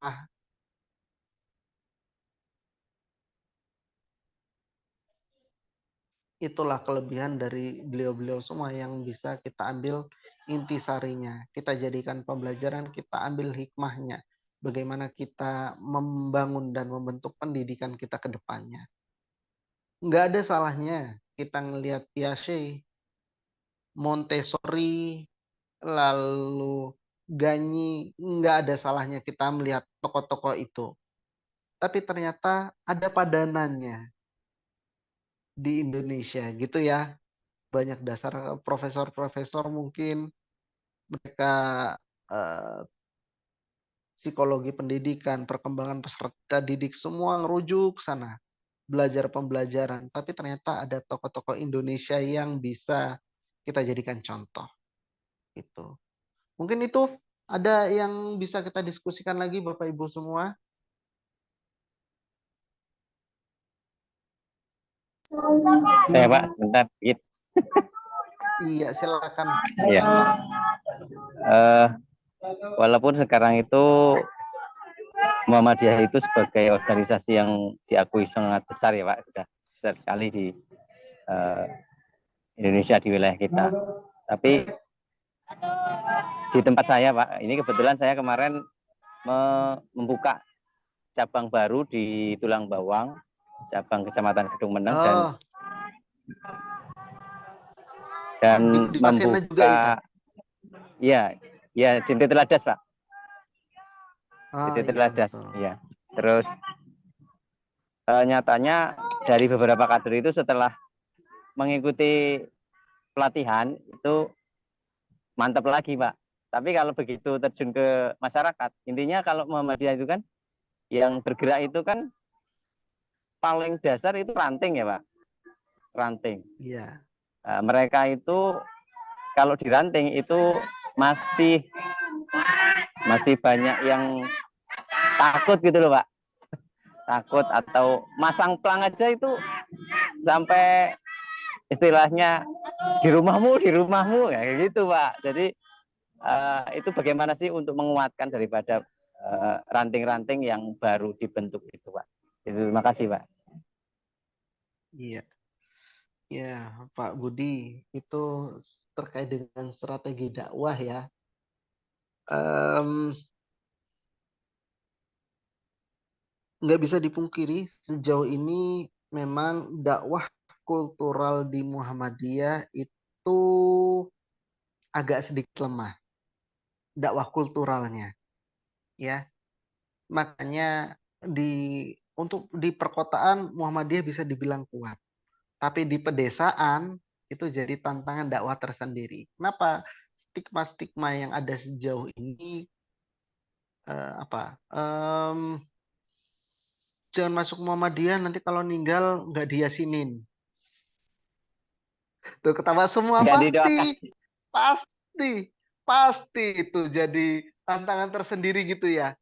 Itulah kelebihan dari beliau-beliau semua yang bisa kita ambil intisarinya. Kita jadikan pembelajaran, kita ambil hikmahnya. Bagaimana kita membangun dan membentuk pendidikan kita ke depannya. Nggak ada salahnya kita ngelihat Piaget, Montessori, lalu Ganyi, nggak ada salahnya kita melihat tokoh-tokoh itu. Tapi ternyata ada padanannya di Indonesia gitu ya. Banyak dasar profesor-profesor mungkin mereka eh, psikologi pendidikan, perkembangan peserta didik semua ngerujuk sana. Belajar pembelajaran. Tapi ternyata ada tokoh-tokoh Indonesia yang bisa kita jadikan contoh. Gitu. Mungkin itu ada yang bisa kita diskusikan lagi Bapak Ibu semua. Saya Pak, bentar dikit. Iya, silakan. Iya. Walaupun sekarang itu Muhammadiyah itu sebagai organisasi yang diakui sangat besar ya Pak, sudah besar sekali di Indonesia, di wilayah kita. Tapi di tempat saya Pak, ini kebetulan saya kemarin membuka cabang baru di Tulang Bawang, cabang Kecamatan Kedung Meneng, dan di Pasena juga ya di Teladas Pak. Di Teladas, iya, ya. Terus nyatanya dari beberapa kader itu setelah mengikuti pelatihan itu mantap lagi Pak. Tapi kalau begitu terjun ke masyarakat, intinya kalau Muhammadiyah itu kan yang bergerak itu kan paling dasar itu ranting ya Pak, ranting. Iya. Mereka itu kalau di ranting itu masih banyak yang takut gitu loh Pak, takut atau masang plang aja itu sampai istilahnya di rumahmu kayak gitu Pak. Jadi itu bagaimana sih untuk menguatkan daripada ranting-ranting yang baru dibentuk itu Pak. Itu, terima kasih Pak. Iya. Ya, Pak Budi, itu terkait dengan strategi dakwah ya. Nggak bisa dipungkiri, sejauh ini memang dakwah kultural di Muhammadiyah itu agak sedikit lemah. Dakwah kulturalnya. Ya, makanya untuk di perkotaan Muhammadiyah bisa dibilang kuat. Tapi di pedesaan itu jadi tantangan dakwah tersendiri. Kenapa? stigma-stigma yang ada sejauh ini jangan masuk Muhammadiyah nanti kalau ninggal nggak diyasinin. Tuh ketawa semua, Nggak didoakan. pasti pasti itu jadi tantangan tersendiri gitu ya.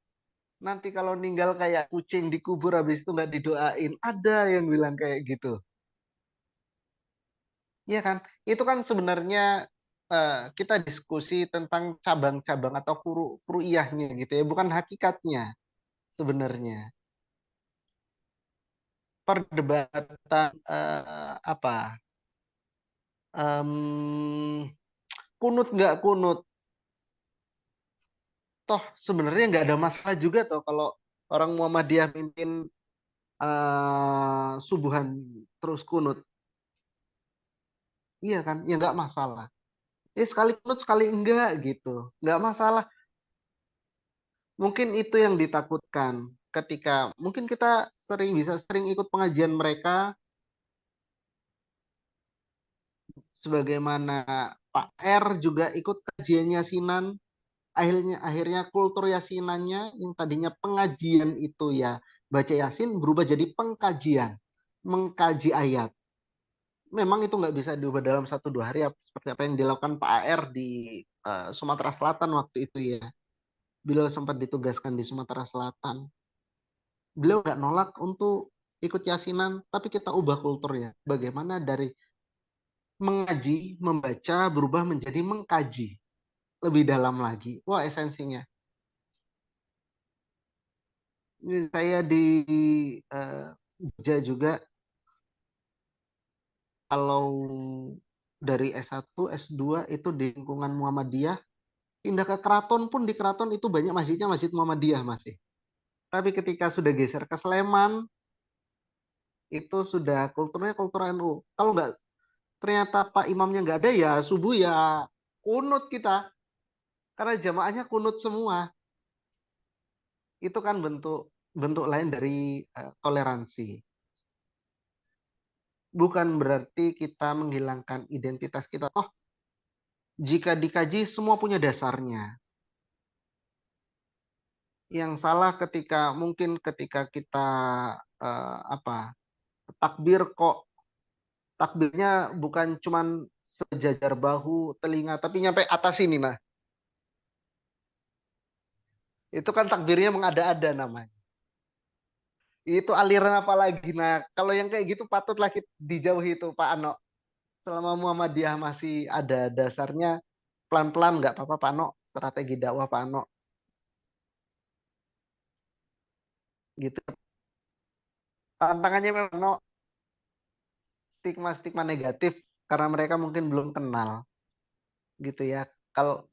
Nanti kalau ninggal kayak kucing dikubur habis itu nggak didoain. Ada yang bilang kayak gitu. Iya kan? Itu kan sebenarnya kita diskusi tentang cabang-cabang atau furu'iyahnya gitu ya, bukan hakikatnya sebenarnya. Perdebatan em, kunut nggak kunut. Toh sebenarnya nggak ada masalah juga toh kalau orang Muhammadiyah mimpin subuhan terus kunut. Iya kan? Ya nggak masalah. Sekali kunut sekali enggak gitu. Nggak masalah. Mungkin itu yang ditakutkan ketika mungkin kita bisa sering ikut pengajian mereka sebagaimana Pak R juga ikut kajian yasinan. Akhirnya kultur yasinannya yang tadinya pengajian itu ya baca yasin berubah jadi pengkajian, mengkaji ayat. Memang itu nggak bisa diubah dalam 1-2 hari ya, seperti apa yang dilakukan Pak AR di Sumatera Selatan waktu itu ya. Beliau sempat ditugaskan di Sumatera Selatan. Beliau nggak nolak untuk ikut yasinan, tapi kita ubah kulturnya. Bagaimana dari mengaji, membaca berubah menjadi mengkaji lebih dalam lagi. Wah, esensinya. Ini saya di Jogja juga, kalau dari S1, S2 itu di lingkungan Muhammadiyah, pindah ke keraton pun di keraton itu banyak masjidnya masjid Muhammadiyah masih. Tapi ketika sudah geser ke Sleman, itu sudah kulturnya kultur NU. Kalau nggak ternyata Pak Imamnya nggak ada ya subuh ya kunut kita. Karena jamaahnya kunut semua. Itu kan bentuk bentuk lain dari toleransi. Bukan berarti kita menghilangkan identitas kita. Oh, jika dikaji semua punya dasarnya. Yang salah mungkin ketika kita takbir kok takbirnya bukan cuman sejajar bahu, telinga, tapi nyampe atas ini nah. Itu kan takbirnya mengada-ada namanya. Itu aliran apa lagi? Nah, kalau yang kayak gitu patutlah dijauhi itu Pak Ano. Selama Muhammadiyah masih ada dasarnya, pelan-pelan nggak apa-apa Pak Ano. Strategi dakwah Pak Ano. Gitu. Tantangannya memang Ano, stigma-stigma negatif karena mereka mungkin belum kenal. Gitu ya. Kalau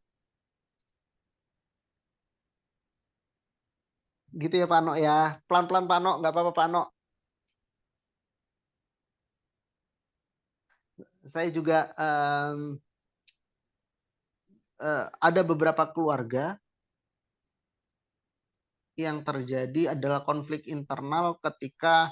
gitu ya Pak Ano ya. Pelan-pelan Pak Ano, nggak apa-apa Pak Ano. Saya juga ada beberapa keluarga yang terjadi adalah konflik internal ketika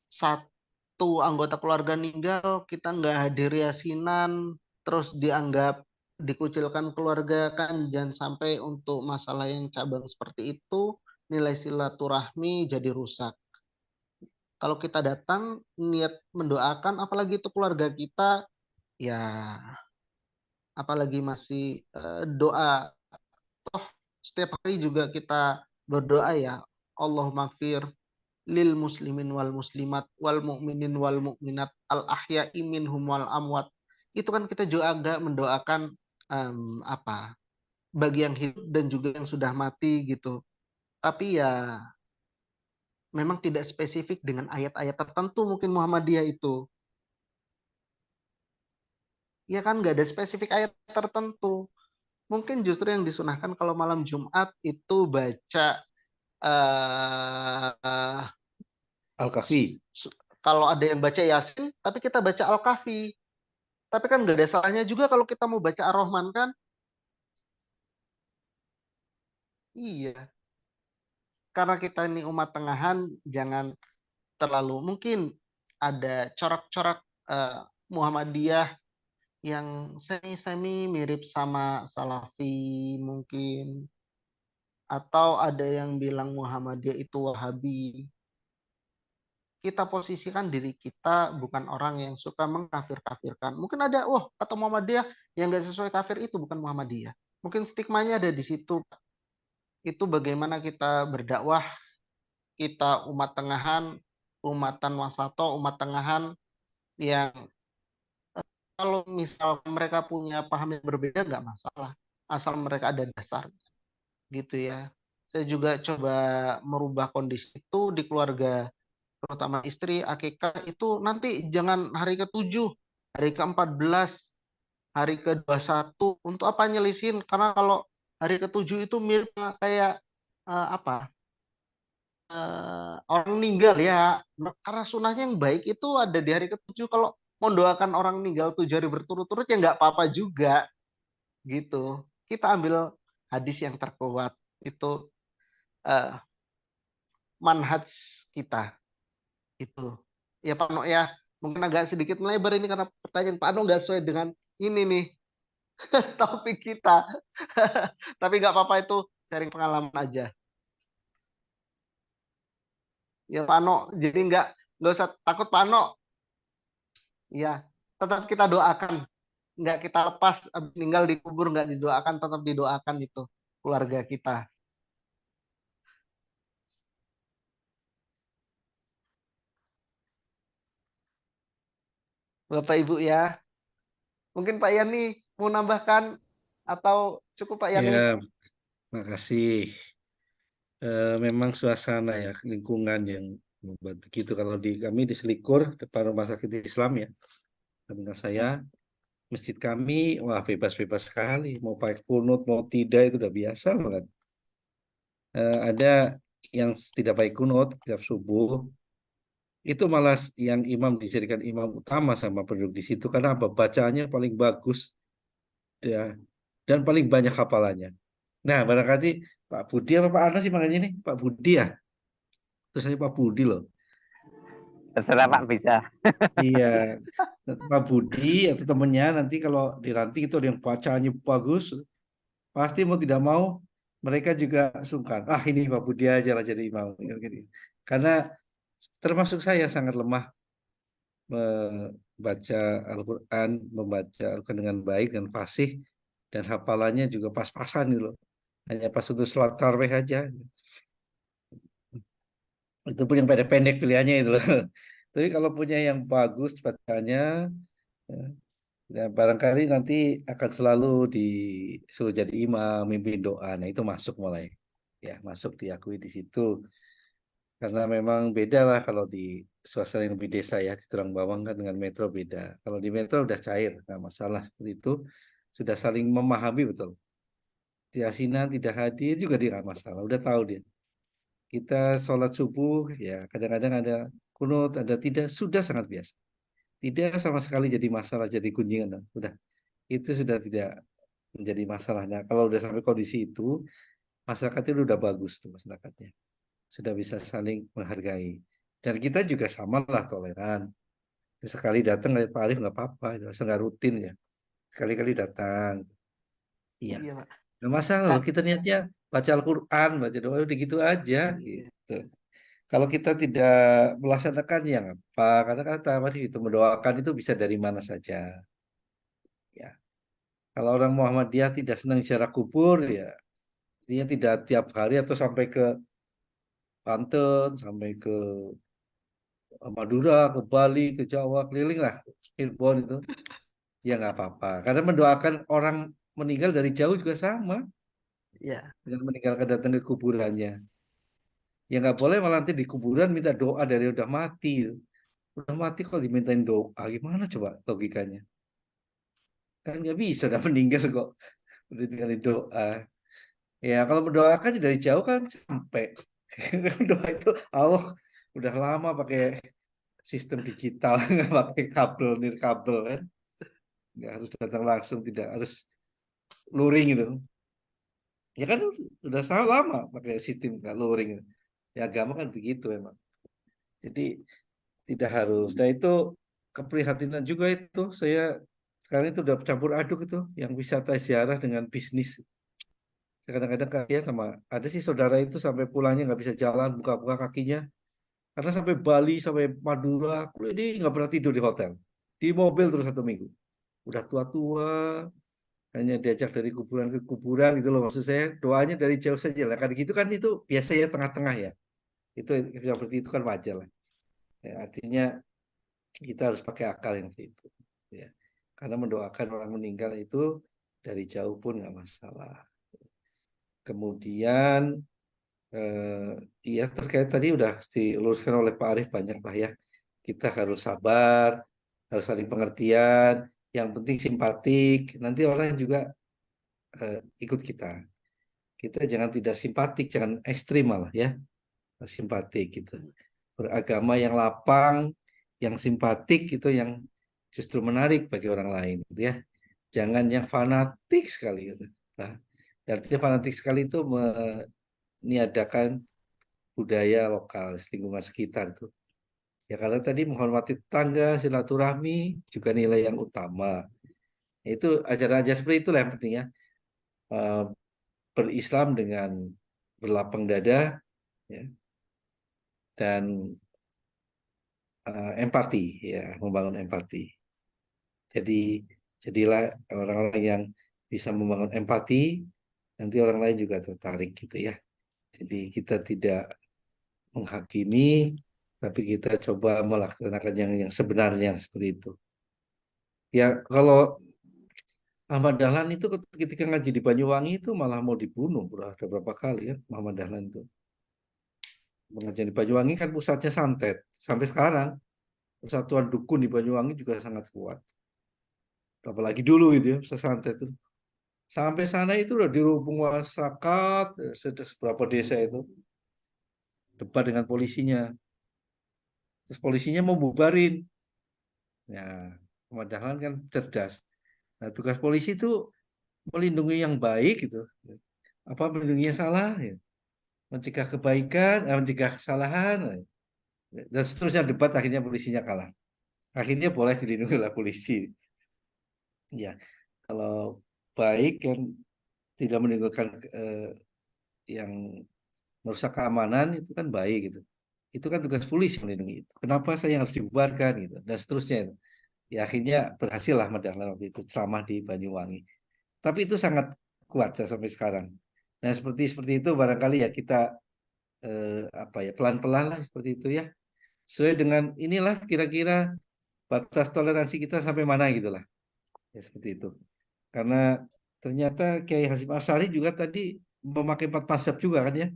satu anggota keluarga meninggal, kita nggak hadir yasinan, terus dianggap dikucilkan keluarga kan, jangan sampai untuk masalah yang cabang seperti itu, nilai silaturahmi jadi rusak. Kalau kita datang niat mendoakan, apalagi itu keluarga kita, ya apalagi masih doa. Toh setiap hari juga kita berdoa ya, Allahumma gfir lil muslimin wal muslimat wal mu'minin wal mu'minat al ahya'i minhum wal amwat. Itu kan kita juga agak mendoakan bagi yang hidup dan juga yang sudah mati gitu. Tapi ya memang tidak spesifik dengan ayat-ayat tertentu mungkin Muhammadiyah itu. Ya kan nggak ada spesifik ayat tertentu. Mungkin justru yang disunahkan kalau malam Jumat itu baca Al-Kahfi. kalau ada yang baca Yasin, tapi kita baca Al-Kahfi. Tapi kan nggak ada salahnya juga kalau kita mau baca Ar-Rahman kan? Iya. Karena kita ini umat tengahan, jangan terlalu mungkin ada corak-corak Muhammadiyah yang semi-semi mirip sama Salafi mungkin, atau ada yang bilang Muhammadiyah itu Wahabi. Kita posisikan diri kita bukan orang yang suka mengkafir-kafirkan. Mungkin ada, wah kata Muhammadiyah yang nggak sesuai kafir itu bukan Muhammadiyah. Mungkin stigmanya ada di situ. Itu bagaimana kita berdakwah, kita umat tengahan, umatan wasato, umat tengahan yang kalau misal mereka punya paham yang berbeda nggak masalah, asal mereka ada dasar gitu ya. Saya juga coba merubah kondisi itu di keluarga, terutama istri akikah itu nanti jangan hari ke-7, hari ke-14, hari ke-21. Untuk apa nyelisin? Karena kalau hari ke-7 itu mirip kayak apa? Orang meninggal ya. Karena sunahnya yang baik itu ada di hari ke-7. Kalau mau doakan orang meninggal 7 hari berturut-turut ya nggak apa-apa juga gitu. Kita ambil hadis yang terkuat itu, eh, manhaj kita itu. Ya Pak Nok ya, mungkin agak sedikit melebar ini karena pertanyaan Pak Nok nggak sesuai dengan ini nih topik kita. Tapi nggak apa-apa, itu sharing pengalaman aja. Ya Pak Nok, jadi nggak usah takut Pak Nok. Ya, tetap kita doakan. Nggak kita lepas, abis meninggal dikubur nggak didoakan, tetap didoakan itu keluarga kita. Bapak Ibu ya. Mungkin Pak Yani mau nambahkan atau cukup Pak Yani? Ya, makasih. Memang suasana ya, lingkungan yang membuat begitu. Kalau di kami di Selikur, depan Rumah Sakit Islam ya, dengan saya, masjid kami, wah bebas-bebas sekali. Mau pakai kunut, mau tidak, itu udah biasa banget. Ada yang tidak pakai kunut, tiap subuh, itu malah yang imam dijadikan imam utama sama penduduk di situ. Karena apa? Bacaannya paling bagus ya, dan paling banyak hafalannya. Nah, barangkali Pak Budi apa Pak Arno sih makanya ini? Pak Budi ya? Terus saya Pak Budi loh. Terserah Pak, bisa. Iya, Pak Budi atau temennya nanti kalau dilantik itu ada yang bacaannya bagus, pasti mau tidak mau mereka juga sungkan. Ah ini Pak Budi aja lah jadi imam. Gitu. Karena termasuk saya sangat lemah membaca Al-Quran, membaca Al-Quran dengan baik dan fasih, dan hafalannya juga pas-pasan gitu loh. Hanya pas untuk sholat tarawih aja. Itu pun yang pendek-pendek pilihannya itu loh. Tapi kalau punya yang bagus bacaannya, ya, barangkali nanti akan selalu disuruh jadi imam, mimpin doa. Nah, itu masuk mulai. Ya, masuk diakui di situ. Karena memang beda lah kalau di suasana yang lebih desa ya, di Tulang Bawang kan dengan metro beda. Kalau di metro udah cair, nggak masalah seperti itu. Sudah saling memahami betul. Di asinan tidak hadir juga dia nggak masalah, udah tahu dia. Kita sholat subuh, ya kadang-kadang ada kunut, ada tidak, sudah sangat biasa. Tidak sama sekali jadi masalah, jadi kunjingan. Udah, itu sudah tidak menjadi masalah. Nah, kalau udah sampai kondisi itu, masyarakatnya udah bagus tuh masyarakatnya. Sudah bisa saling menghargai. Dan kita juga sama lah toleran. Sekali datang lihat Pak Arif nggak apa-apa, itu nggak rutin ya. Sekali-kali datang. Iya. Iya Pak. Nggak masalah loh, kita niatnya baca Al-Quran, baca doa, udah gitu aja Iya. gitu. Kalau kita tidak melaksanakan yang apa, karena kata tadi itu mendoakan itu bisa dari mana saja. Ya, kalau orang Muhammadiyah tidak senang ziarah kubur, ya dia tidak tiap hari atau sampai ke Banten, sampai ke Madura, ke Bali, ke Jawa, keliling lah, Cirebon itu, ya nggak apa-apa. Karena mendoakan orang meninggal dari jauh juga sama Iya. dengan meninggalkan datang ke kuburannya. Ya nggak boleh malah nanti di kuburan minta doa dari udah mati. Udah mati kok dimintain doa, gimana coba logikanya? Kan nggak bisa, udah meninggal kok. Udah tinggal doa. Ya kalau berdoakan dari jauh kan sampai. Doa itu Allah udah lama pakai sistem digital, nggak pakai kabel, nirkabel kan. Nggak harus datang langsung, tidak harus luring gitu. Ya kan udah sangat lama pakai sistem nggak luring. Ya agama kan begitu emang. Jadi tidak harus. Nah itu keprihatinan juga itu saya Sekarang itu udah campur aduk itu, yang wisata ziarah dengan bisnis. Kadang-kadang kasihan sama, ada sih saudara itu sampai pulangnya nggak bisa jalan, buka-buka kakinya. Karena sampai Bali, sampai Madura, ini nggak pernah tidur di hotel. Di mobil terus 1 minggu. Udah tua-tua, hanya diajak dari kuburan ke kuburan gitu loh. Maksud saya, doanya dari jauh saja lah. Kan gitu kan itu biasa ya, tengah-tengah ya. Itu yang seperti itu kan wajar lah. Ya, artinya kita harus pakai akal yang seperti itu. Ya. Karena mendoakan orang meninggal itu dari jauh pun nggak masalah. Kemudian ya terkait tadi udah diluruskan oleh Pak Arief banyak lah ya. Kita harus sabar, harus saling pengertian, yang penting simpatik. Nanti orang juga ikut kita. Kita jangan tidak simpatik, jangan ekstrim malah ya, simpatik gitu. Beragama yang lapang, yang simpatik itu yang justru menarik bagi orang lain, gitu ya. Jangan yang fanatik sekali. Gitu. Nah, artinya fanatik sekali itu meniadakan budaya lokal, lingkungan sekitar itu. Ya karena tadi menghormati tetangga, silaturahmi juga nilai yang utama. Itu ajaran-ajaran seperti itulah yang penting ya. Berislam dengan berlapang dada ya, dan empati ya, membangun empati. Jadi jadilah orang-orang yang bisa membangun empati, nanti orang lain juga tertarik gitu ya. Jadi kita tidak menghakimi, tapi kita coba melaksanakan yang sebenarnya seperti itu. Ya kalau Ahmad Dahlan itu ketika ngaji di Banyuwangi itu malah mau dibunuh, ada berapa kali kan Ahmad Dahlan itu. Pengajian di Banyuwangi kan pusatnya santet. Sampai sekarang persatuan dukun di Banyuwangi juga sangat kuat. Apalagi dulu itu ya, santet itu. Sampai sana itu udah dirubung masyarakat, seberapa desa itu. Debat dengan polisinya. Terus polisinya mau bubarin. Ya, Ahmad Dahlan kan cerdas. Nah, tugas polisi itu melindungi yang baik gitu. Apa melindungi yang salah ya. Mencegah kebaikan, mencegah kesalahan. Dan seterusnya debat akhirnya polisinya kalah. Akhirnya boleh dilindungi oleh polisi. Ya, kalau baik kan tidak menimbulkan yang merusak keamanan itu kan baik gitu. Itu kan tugas polisi melindungi itu. Kenapa saya harus dibubarkan gitu dan seterusnya itu. Ya akhirnya berhasil lah Ahmad Dahlan waktu itu ceramah di Banyuwangi. Tapi itu sangat kuat sampai sekarang. Nah seperti itu barangkali ya kita apa ya pelan-pelan lah seperti itu ya. Sesuai dengan inilah kira-kira batas toleransi kita sampai mana gitulah. Ya seperti itu. Karena ternyata Kiai Hasyim Asy'ari juga tadi memakai 4 mazhab juga kan ya.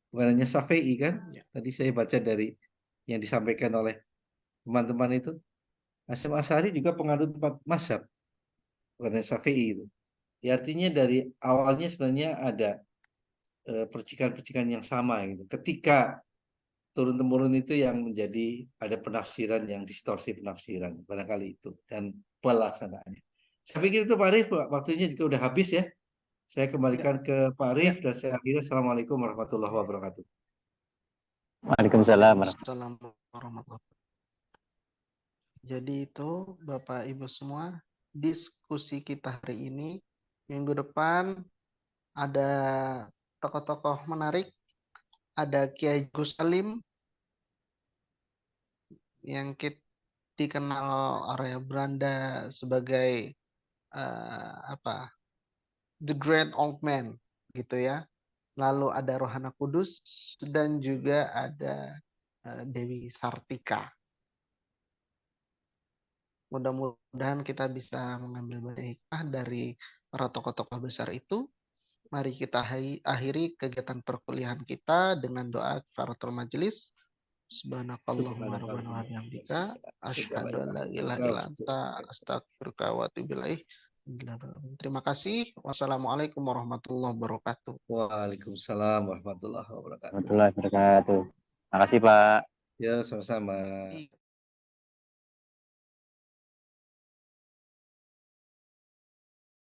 Bukan hanya Syafi'i kan. Tadi saya baca dari yang disampaikan oleh teman-teman itu. Hasyim Asy'ari juga penganut 4 mazhab. Bukan hanya Syafi'i itu. Ya, artinya dari awalnya sebenarnya ada percikan-percikan yang sama gitu. Ketika turun-temurun itu yang menjadi ada penafsiran yang distorsi penafsiran. Barangkali itu. Dan pelaksanaannya. Saya pikir itu Pak Arief, waktunya juga udah habis ya. Saya kembalikan ke Pak Arief dan saya akhiri. Assalamualaikum warahmatullahi wabarakatuh. Waalaikumsalam. Assalamualaikum warahmatullahi wabarakatuh. Jadi itu Bapak Ibu semua, diskusi kita hari ini. Minggu depan ada tokoh-tokoh menarik. Ada Kiai Gus Salim yang dikenal area Belanda sebagai The Great Old Man gitu ya. Lalu ada Rohana Kudus dan juga ada Dewi Sartika. Mudah-mudahan kita bisa mengambil banyak hikmah dari para tokoh-tokoh besar itu. Mari kita akhiri kegiatan perkuliahan kita dengan doa kifaratul majelis. Subhanakallahumma rabbana wa bihamdika asyhadu an la ilaha illa anta astaghfiruka wa atubu ilaik. Terima kasih. Wassalamualaikum warahmatullahi wabarakatuh. Waalaikumsalam warahmatullahi wabarakatuh. Warahmatullahi wabarakatuh. Terima kasih Pak. Ya, sama-sama.